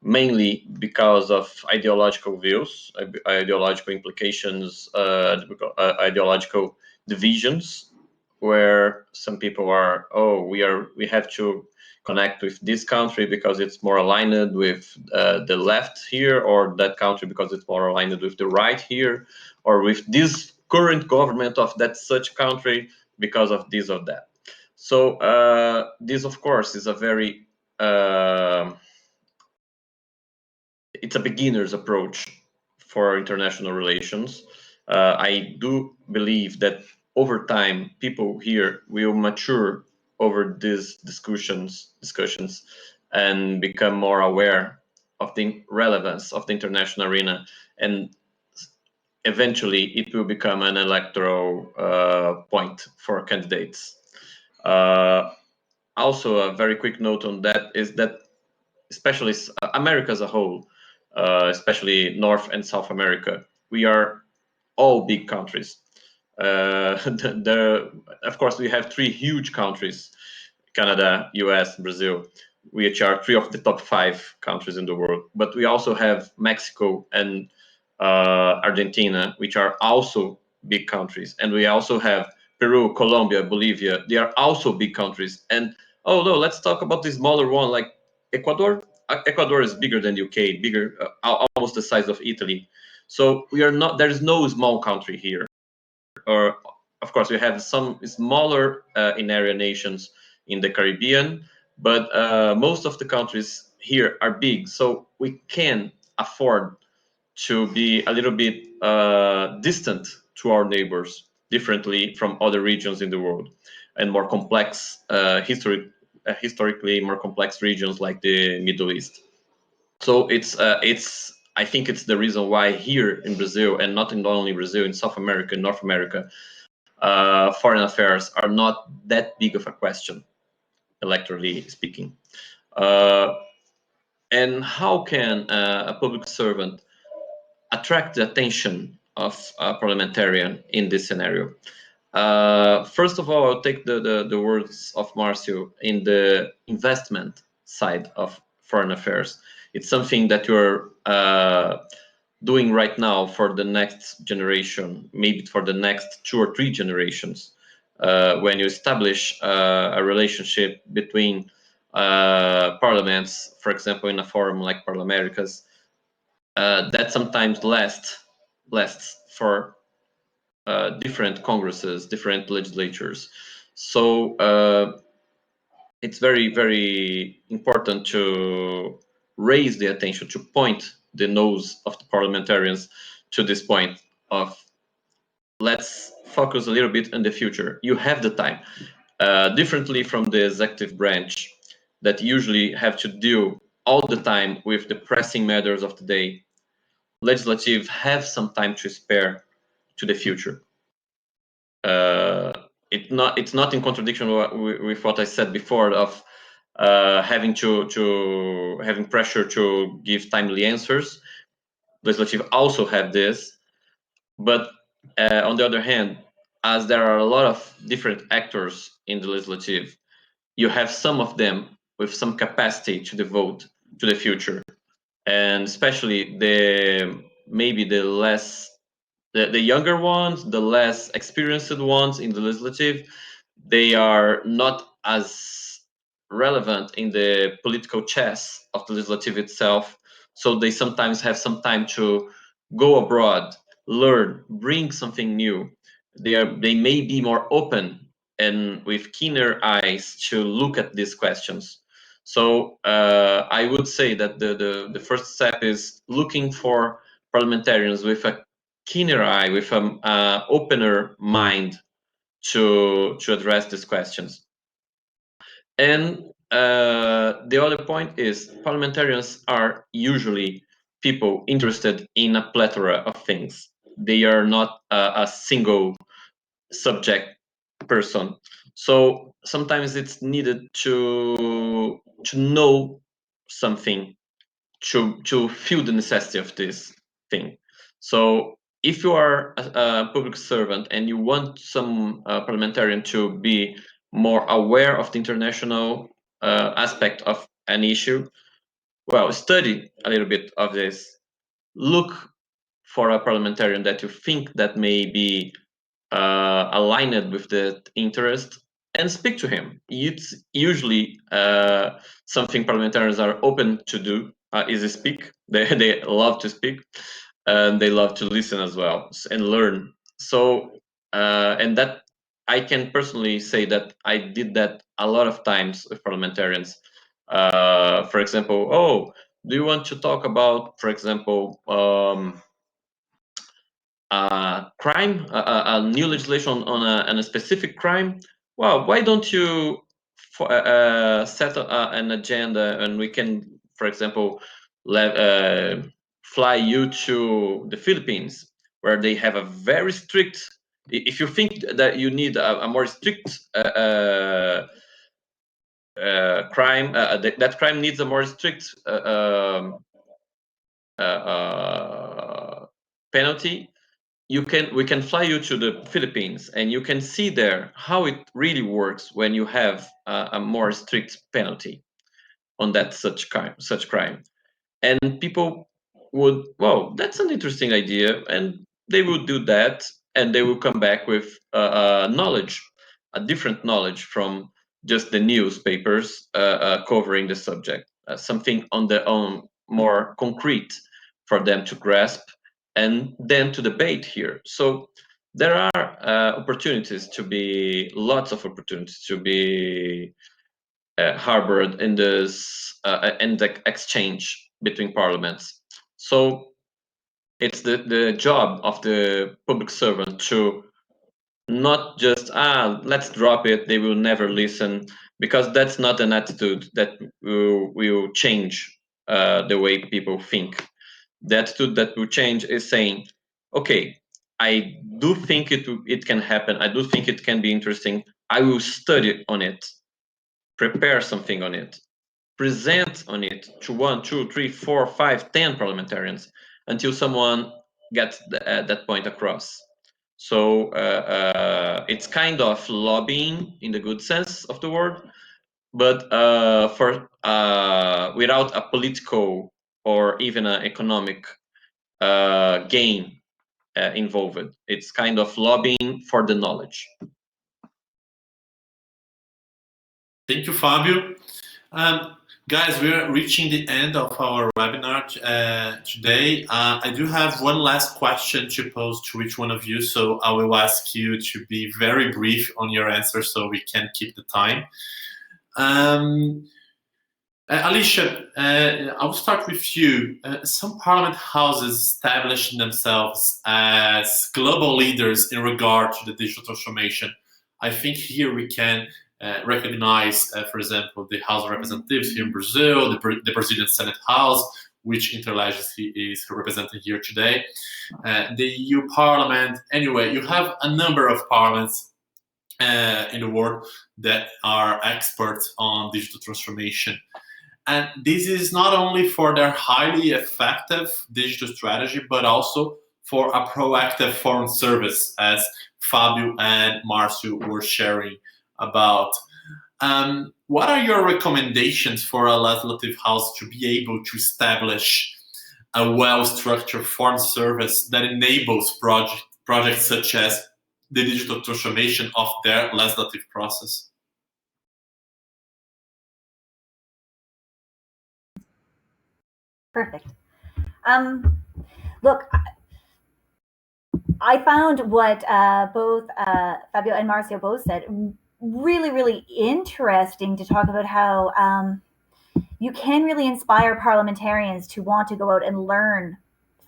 mainly because of ideological views, ideological implications, ideological divisions, where some people are, we have to connect with this country because it's more aligned with the left here, or that country because it's more aligned with the right here, or with this current government of that such country because of this or that. So this, of course, is a very it's a beginner's approach for international relations. I do believe that over time, people here will mature over these discussions and become more aware of the relevance of the international arena, and eventually it will become an electoral point for candidates. Also, a very quick note on that is that especially America as a whole, especially North and South America, we are all big countries. Of course, we have three huge countries: Canada, US, Brazil, which are three of the top 5 countries in the world. But we also have Mexico and Argentina, which are also big countries. And we also have Peru, Colombia, Bolivia. They are also big countries. And oh no, let's talk about the smaller one, like Ecuador. Ecuador is bigger than UK, bigger, almost the size of Italy. So we are not. There is no small country here. Or of course, we have some smaller in area nations in the Caribbean, but most of the countries here are big. So we can afford to be a little bit distant to our neighbors, differently from other regions in the world, and more complex, historically more complex regions like the Middle East. So I think it's the reason why here in Brazil, and not in only Brazil, in South America, North America, foreign affairs are not that big of a question, electorally speaking. And how can a public servant attract the attention of a parliamentarian in this scenario? First of all, I'll take the words of Marcio in the investment side of foreign affairs. It's something that you're doing right now for the next generation, maybe for the next 2 or 3 generations, when you establish a relationship between parliaments, for example, in a forum like ParlAmericas, that sometimes lasts for different congresses, different legislatures. So it's very, very important to raise the attention, to point the nose of the parliamentarians to this point of let's focus a little bit on the future. You have the time. Differently from the executive branch that usually have to deal all the time with the pressing matters of the day, legislative have some time to spare to the future. It's not in contradiction with what I said before of having having pressure to give timely answers. Legislative also have this, but on the other hand, as there are a lot of different actors in the legislative, you have some of them with some capacity to devote to the future, and especially maybe the younger ones, the less experienced ones in the legislative, they are not as relevant in the political chess of the legislative itself. So they sometimes have some time to go abroad, learn, bring something new. They may be more open and with keener eyes to look at these questions. So I would say that the first step is looking for parliamentarians with a keener eye, with an opener mind to address these questions. And the other point is parliamentarians are usually people interested in a plethora of things. They are not a single subject person. So sometimes it's needed to know something to feel the necessity of this thing. So if you are a public servant and you want some parliamentarian to be more aware of the international aspect of an issue, well, study a little bit of this. Look for a parliamentarian that you think that may be aligned with the interest and speak to him. It's usually something parliamentarians are open to do, is speak. They love to speak, and they love to listen as well and learn. So, and that I can personally say that I did that a lot of times with parliamentarians. For example, oh, do you want to talk about, for example, crime, a new legislation on a specific crime? Well, why don't you set an agenda and we can, for example, fly you to the Philippines, where they have a very strict. If you think that you need a more strict crime, that crime needs a more strict penalty, we can fly you to the Philippines and you can see there how it really works when you have a more strict penalty on that such crime. And people would, well, that's an interesting idea, and they would do that, and they will come back with knowledge, a different knowledge from just the newspapers covering the subject, something on their own, more concrete for them to grasp and then to debate here. So there are lots of opportunities to be harbored in this in the exchange between parliaments. So it's the job of the public servant to not just let's drop it, they will never listen, because that's not an attitude that will change the way people think. The attitude that will change is saying, okay, I do think it can happen, I do think it can be interesting, I will study on it, prepare something on it, present on it to 1, 2, 3, 4, 5, 10 parliamentarians until someone gets that point across. So it's kind of lobbying in the good sense of the word, but without a political or even an economic gain involved. It's kind of lobbying for the knowledge. Thank you, Fabio. Guys, we're reaching the end of our webinar today. I do have one last question to pose to each one of you, so I will ask you to be very brief on your answer so we can keep the time. Alisha, I will start with you. Some parliament houses established themselves as global leaders in regard to the digital transformation. I think here we can recognize, for example, the House of Representatives here in Brazil, the Brazilian Senate House, which Interlegislatures is represented here today, the EU Parliament. Anyway, you have a number of parliaments in the world that are experts on digital transformation. And this is not only for their highly effective digital strategy, but also for a proactive foreign service, as Fabio and Marcio were sharing about. What are your recommendations for a legislative house to be able to establish a well-structured foreign service that enables projects such as the digital transformation of their legislative process? Perfect. Look, I found what both Fabio and Marcio both said really, really interesting to talk about how you can really inspire parliamentarians to want to go out and learn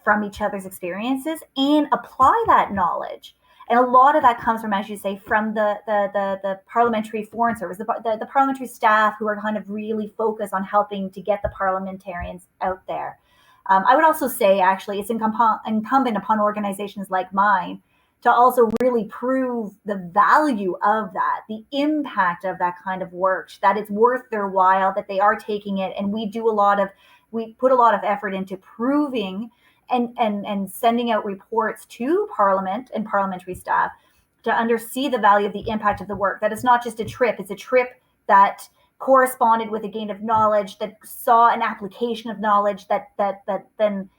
from each other's experiences and apply that knowledge. And a lot of that comes from, as you say, from the parliamentary foreign service, the parliamentary staff who are kind of really focused on helping to get the parliamentarians out there. I would also say, actually, it's incumbent upon organizations like mine to also really prove the value of that, the impact of that kind of work, that it's worth their while, that they are taking it. And we put a lot of effort into proving and sending out reports to Parliament and parliamentary staff to see the value of the impact of the work. That it's not just a trip, it's a trip that corresponded with a gain of knowledge, that saw an application of knowledge that then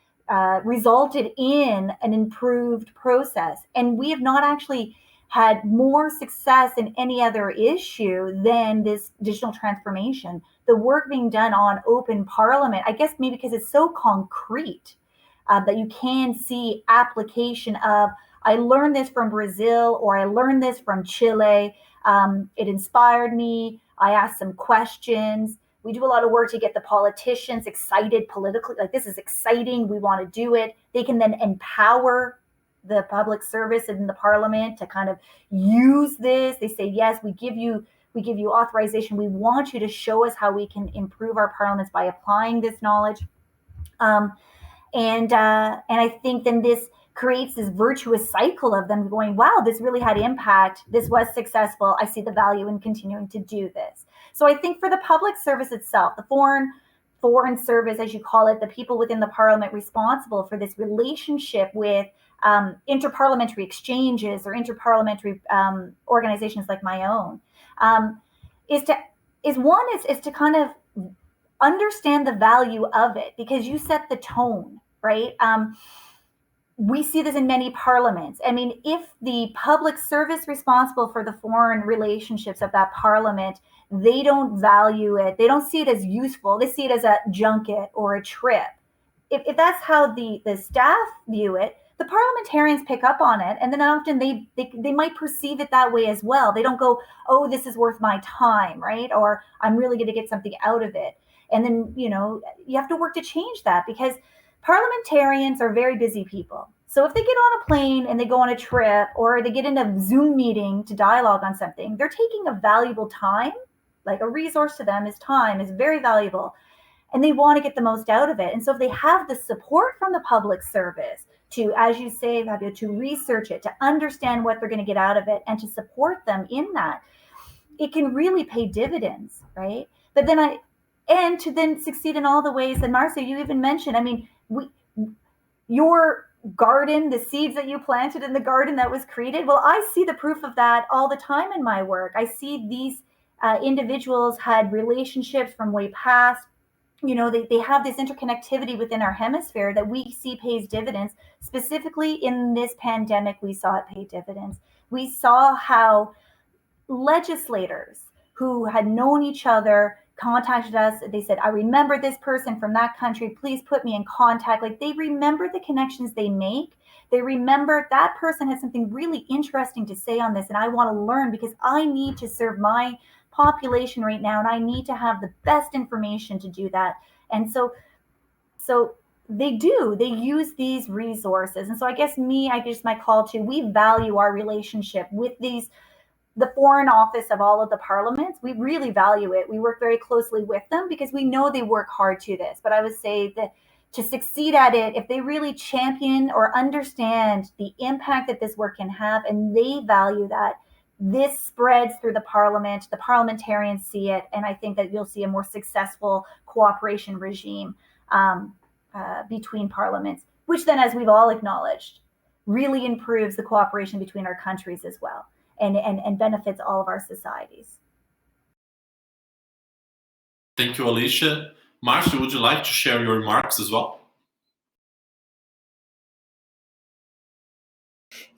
resulted in an improved process. And we have not actually had more success in any other issue than this digital transformation. The work being done on open parliament, I guess maybe because it's so concrete that you can see application of, I learned this from Brazil, or I learned this from Chile. It inspired me. I asked some questions. We do a lot of work to get the politicians excited politically, like this is exciting, we want to do it. They can then empower the public service in the parliament to kind of use this. They say, yes, we give you authorization. We want you to show us how we can improve our parliaments by applying this knowledge. And I think then this creates this virtuous cycle of them going, wow, this really had impact. This was successful. I see the value in continuing to do this. So I think for the public service itself, the foreign service, as you call it, the people within the parliament responsible for this relationship with interparliamentary exchanges or interparliamentary organizations like my own, is to kind of understand the value of it, because you set the tone, right? We see this in many parliaments. I mean, if the public service responsible for the foreign relationships of that parliament, they don't value it, they don't see it as useful, they see it as a junket or a trip. If that's how the staff view it, the parliamentarians pick up on it, and then often they might perceive it that way as well. They don't go, oh, this is worth my time, right? Or I'm really going to get something out of it. And then, you have to work to change that, because parliamentarians are very busy people. So if they get on a plane and they go on a trip, or they get in a Zoom meeting to dialogue on something, they're taking a valuable time, like a resource to them is time, is very valuable, and they want to get the most out of it. And so if they have the support from the public service to, as you say, Fabio, to research it, to understand what they're going to get out of it, and to support them in that, it can really pay dividends, right? But then and to then succeed in all the ways that Marcio, you even mentioned. I mean, your garden, the seeds that you planted in the garden that was created, well, I see the proof of that all the time in my work. I see these individuals had relationships from way past. They have this interconnectivity within our hemisphere that we see pays dividends. Specifically in this pandemic, we saw it pay dividends. We saw how legislators who had known each other contacted us. They said, I remember this person from that country. Please put me in contact. Like, they remember the connections they make. They remember that person has something really interesting to say on this, and I want to learn because I need to serve my population right now, and I need to have the best information to do that. And so they use these resources. And so I guess my call to, we value our relationship with the Foreign Office of all of the parliaments. We really value it. We work very closely with them because we know they work hard to this. But I would say that to succeed at it, if they really champion or understand the impact that this work can have, and they value that, this spreads through the parliament, the parliamentarians see it, and I think that you'll see a more successful cooperation regime between parliaments, which then, as we've all acknowledged, really improves the cooperation between our countries as well, and benefits all of our societies. Thank you, Alisha. Marcio, would you like to share your remarks as well?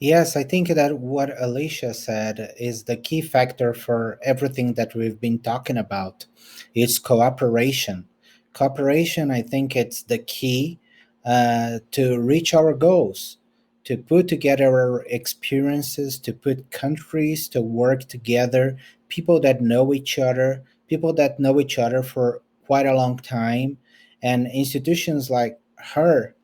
Yes, I think that what Alisha said is the key factor for everything that we've been talking about. It's cooperation. Cooperation, I think it's the key to reach our goals, to put together our experiences, to put countries to work together, people that know each other, for quite a long time, and institutions like her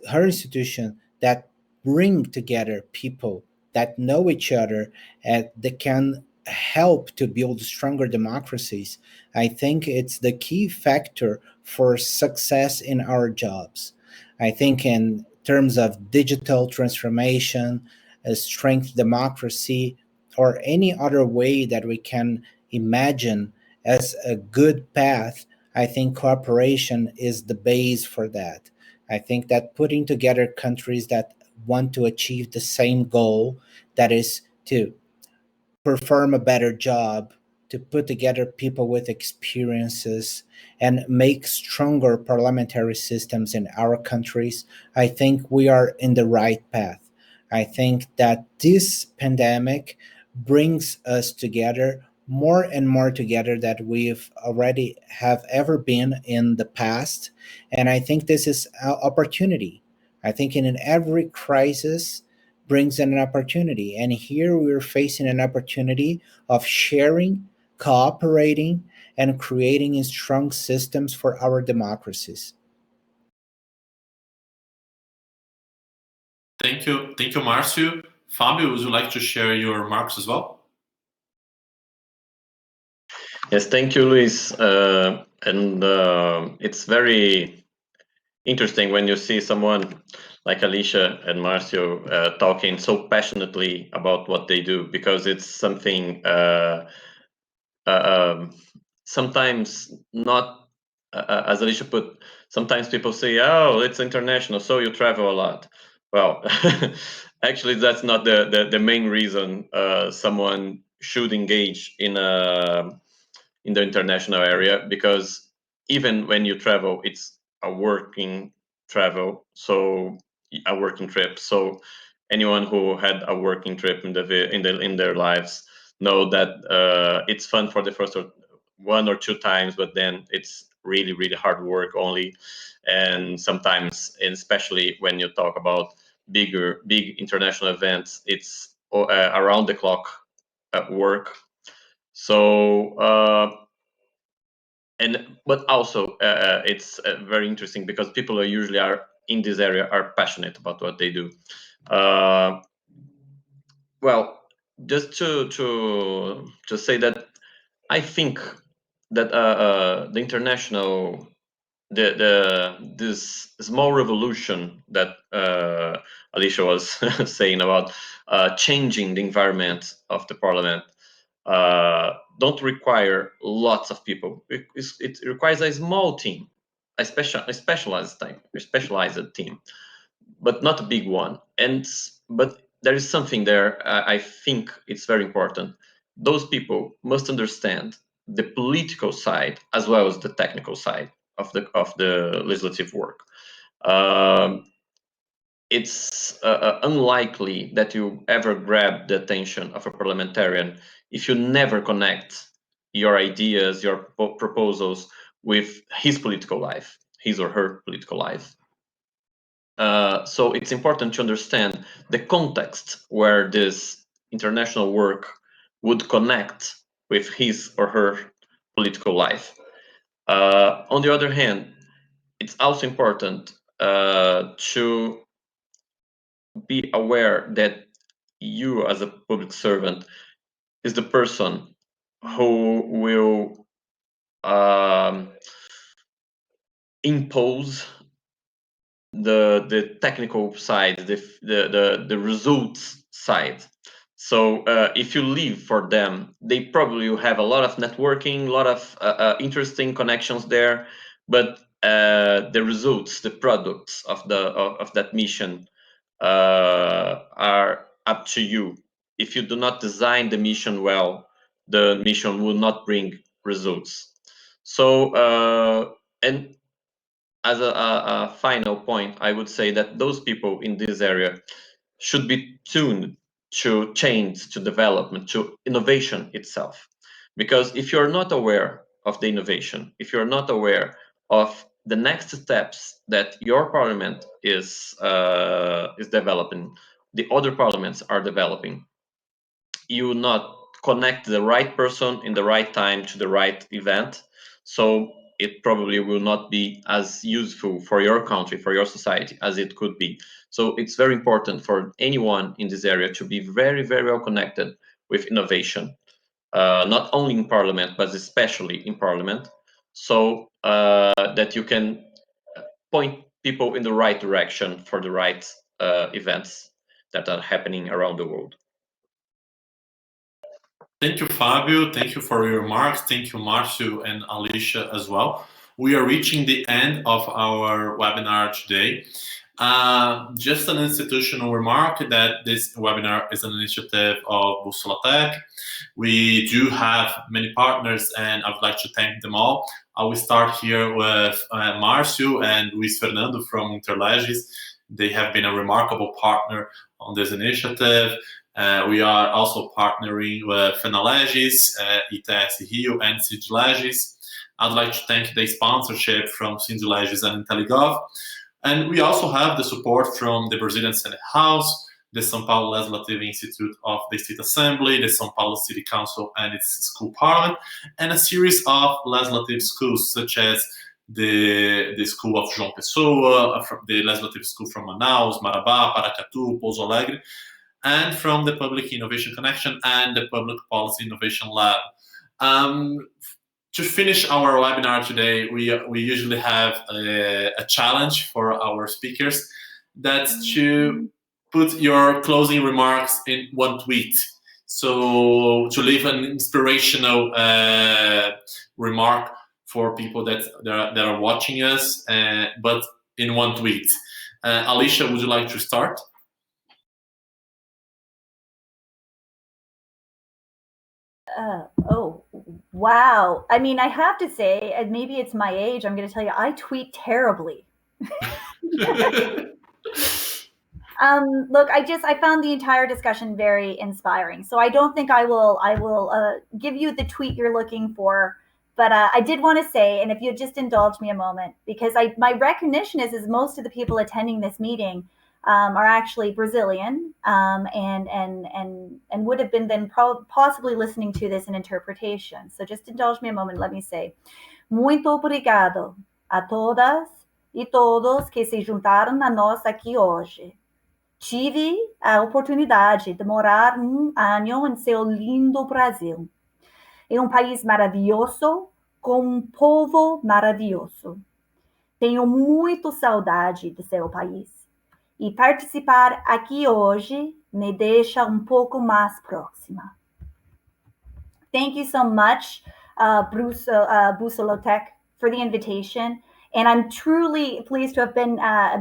institution that bring together people that know each other and that can help to build stronger democracies. I think it's the key factor for success in our jobs. I think in terms of digital transformation, strength democracy, or any other way that we can imagine as a good path, I think cooperation is the base for that. I think that putting together countries that want to achieve the same goal, that is to perform a better job, to put together people with experiences and make stronger parliamentary systems in our countries, I think we are in the right path. I think that this pandemic brings us together more and more together that we've already have ever been in the past. And I think this is an opportunity. I think in every crisis brings in an opportunity. And here we're facing an opportunity of sharing, cooperating, and creating strong systems for our democracies. Thank you, Marcio. Fabio, would you like to share your remarks as well? Yes, thank you, Luís. It's very interesting when you see someone like Alisha and Marcio talking so passionately about what they do, because it's something sometimes not, as Alisha put, sometimes people say, oh, it's international, so you travel a lot. Well, actually, that's not the main reason someone should engage in the international area, because even when you travel, it's a working travel, so a working trip. So anyone who had a working trip in their lives know that it's fun for the first one or two times, but then it's really, really hard work only. And sometimes, and especially when you talk about big international events, it's around the clock at work. So but also it's very interesting because people are usually in this area are passionate about what they do. Well, just to say that I think that the international this small revolution that Alisha was saying about changing the environment of the parliament don't require lots of people. It requires a small team, a specialized team, but not a big one. But there is something there. I think it's very important. Those people must understand the political side as well as the technical side of the legislative work. It's unlikely that you ever grab the attention of a parliamentarian if you never connect your ideas, your proposals with his political life, his or her political life. So it's important to understand the context where this international work would connect with his or her political life. On the other hand, it's also important to be aware that you as a public servant is the person who will impose the technical side, the results side. So if you leave for them, they probably will have a lot of networking, a lot of interesting connections there, but the results, the products of that mission are up to you. If you do not design the mission well, the mission will not bring results. So and as a final point, I would say that those people in this area should be tuned to change, to development, to innovation itself. Because if you're not aware of the innovation, if you're not aware of the next steps that your parliament is developing, the other parliaments are developing, you will not connect the right person in the right time to the right event. So it probably will not be as useful for your country, for your society, as it could be. So it's very important for anyone in this area to be very, very well connected with innovation, not only in Parliament, but especially in Parliament, so that you can point people in the right direction for the right events that are happening around the world. Thank you, Fabio. Thank you for your remarks. Thank you, Marcio and Alisha as well. We are reaching the end of our webinar today. Just an institutional remark that this webinar is an initiative of Bússola Tech. We do have many partners, and I would like to thank them all. I will start here with Marcio and Luís Fernando from Interlegis. They have been a remarkable partner on this initiative. We are also partnering with Fenalegis, ITS Rio, and Sindilegis. I'd like to thank the sponsorship from Sindilegis and IntelliGov. And we also have the support from the Brazilian Senate House, the São Paulo Legislative Institute of the State Assembly, the São Paulo City Council and its school parliament, and a series of legislative schools such as the School of João Pessoa, the Legislative School from Manaus, Marabá, Paracatu, Pouso Alegre, and from the Public Innovation Connection and the Public Policy Innovation Lab. To finish our webinar today, we usually have a challenge for our speakers. That's to put your closing remarks in one tweet. So to leave an inspirational remark for people that are watching us, but in one tweet. Alisha, would you like to start? Oh, wow. I mean, I have to say, and maybe it's my age, I'm going to tell you, I tweet terribly. Look, I found the entire discussion very inspiring. So I don't think I will give you the tweet you're looking for. But I did want to say, and if you just indulge me a moment, because my recognition is most of the people attending this meeting are actually Brazilian and would have been then possibly listening to this in interpretation. So just indulge me a moment. Let me say, muito obrigado a todas e todos que se juntaram a nós aqui hoje. Tive a oportunidade de morar ano em seu lindo Brasil. É país maravilhoso, com povo maravilhoso. Tenho muito saudade de seu país. E participar aqui hoje me deixa pouco mais próxima. Thank you so much, Bússola Tech, for the invitation. And I'm truly pleased to have been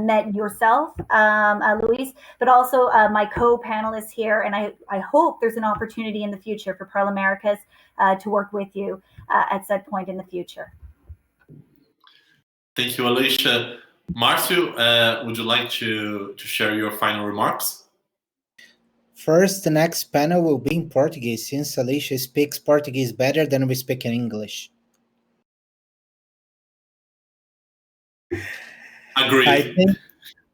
met yourself, Luís, but also my co-panelists here. And I hope there's an opportunity in the future for ParlAmericas to work with you at some point in the future. Thank you, Alisha. Marcio, would you like to share your final remarks? First, the next panel will be in Portuguese, since Alisha speaks Portuguese better than we speak in English. Agreed. I think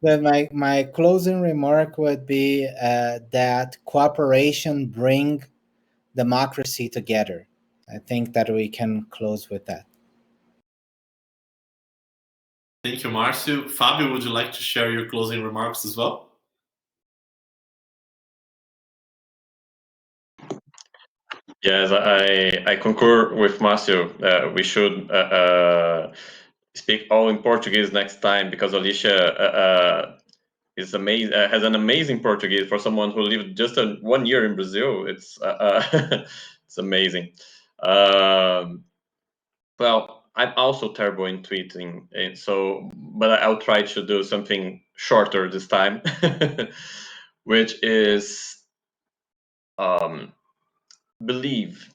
that my closing remark would be that cooperation brings democracy together. I think that we can close with that. Thank you, Marcio. Fabio, would you like to share your closing remarks as well? Yes, I concur with Marcio. We should speak all in Portuguese next time, because Alisha is amazing. Has an amazing Portuguese for someone who lived just 1 year in Brazil. It's it's amazing. Well, I'm also terrible in tweeting, and but I'll try to do something shorter this time, which is believe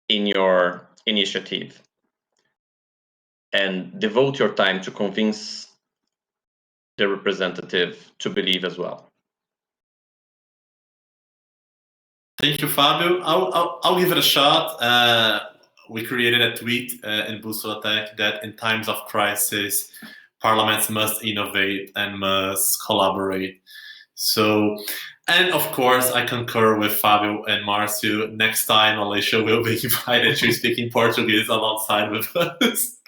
in your initiative and devote your time to convince the representative to believe as well. Thank you, Fabio. I'll give it a shot. We created a tweet in Bússola Tech that in times of crisis, parliaments must innovate and must collaborate. So, and of course, I concur with Fabio and Marcio. Next time, Alisha will be invited to speak in Portuguese alongside with us.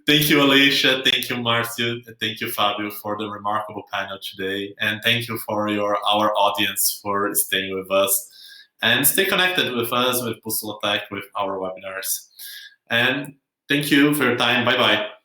Thank you, Alisha. Thank you, Marcio. Thank you, Fabio, for the remarkable panel today. And thank you for our audience for staying with us. And stay connected with us, with Bússola Tech, with our webinars. And thank you for your time. Bye-bye.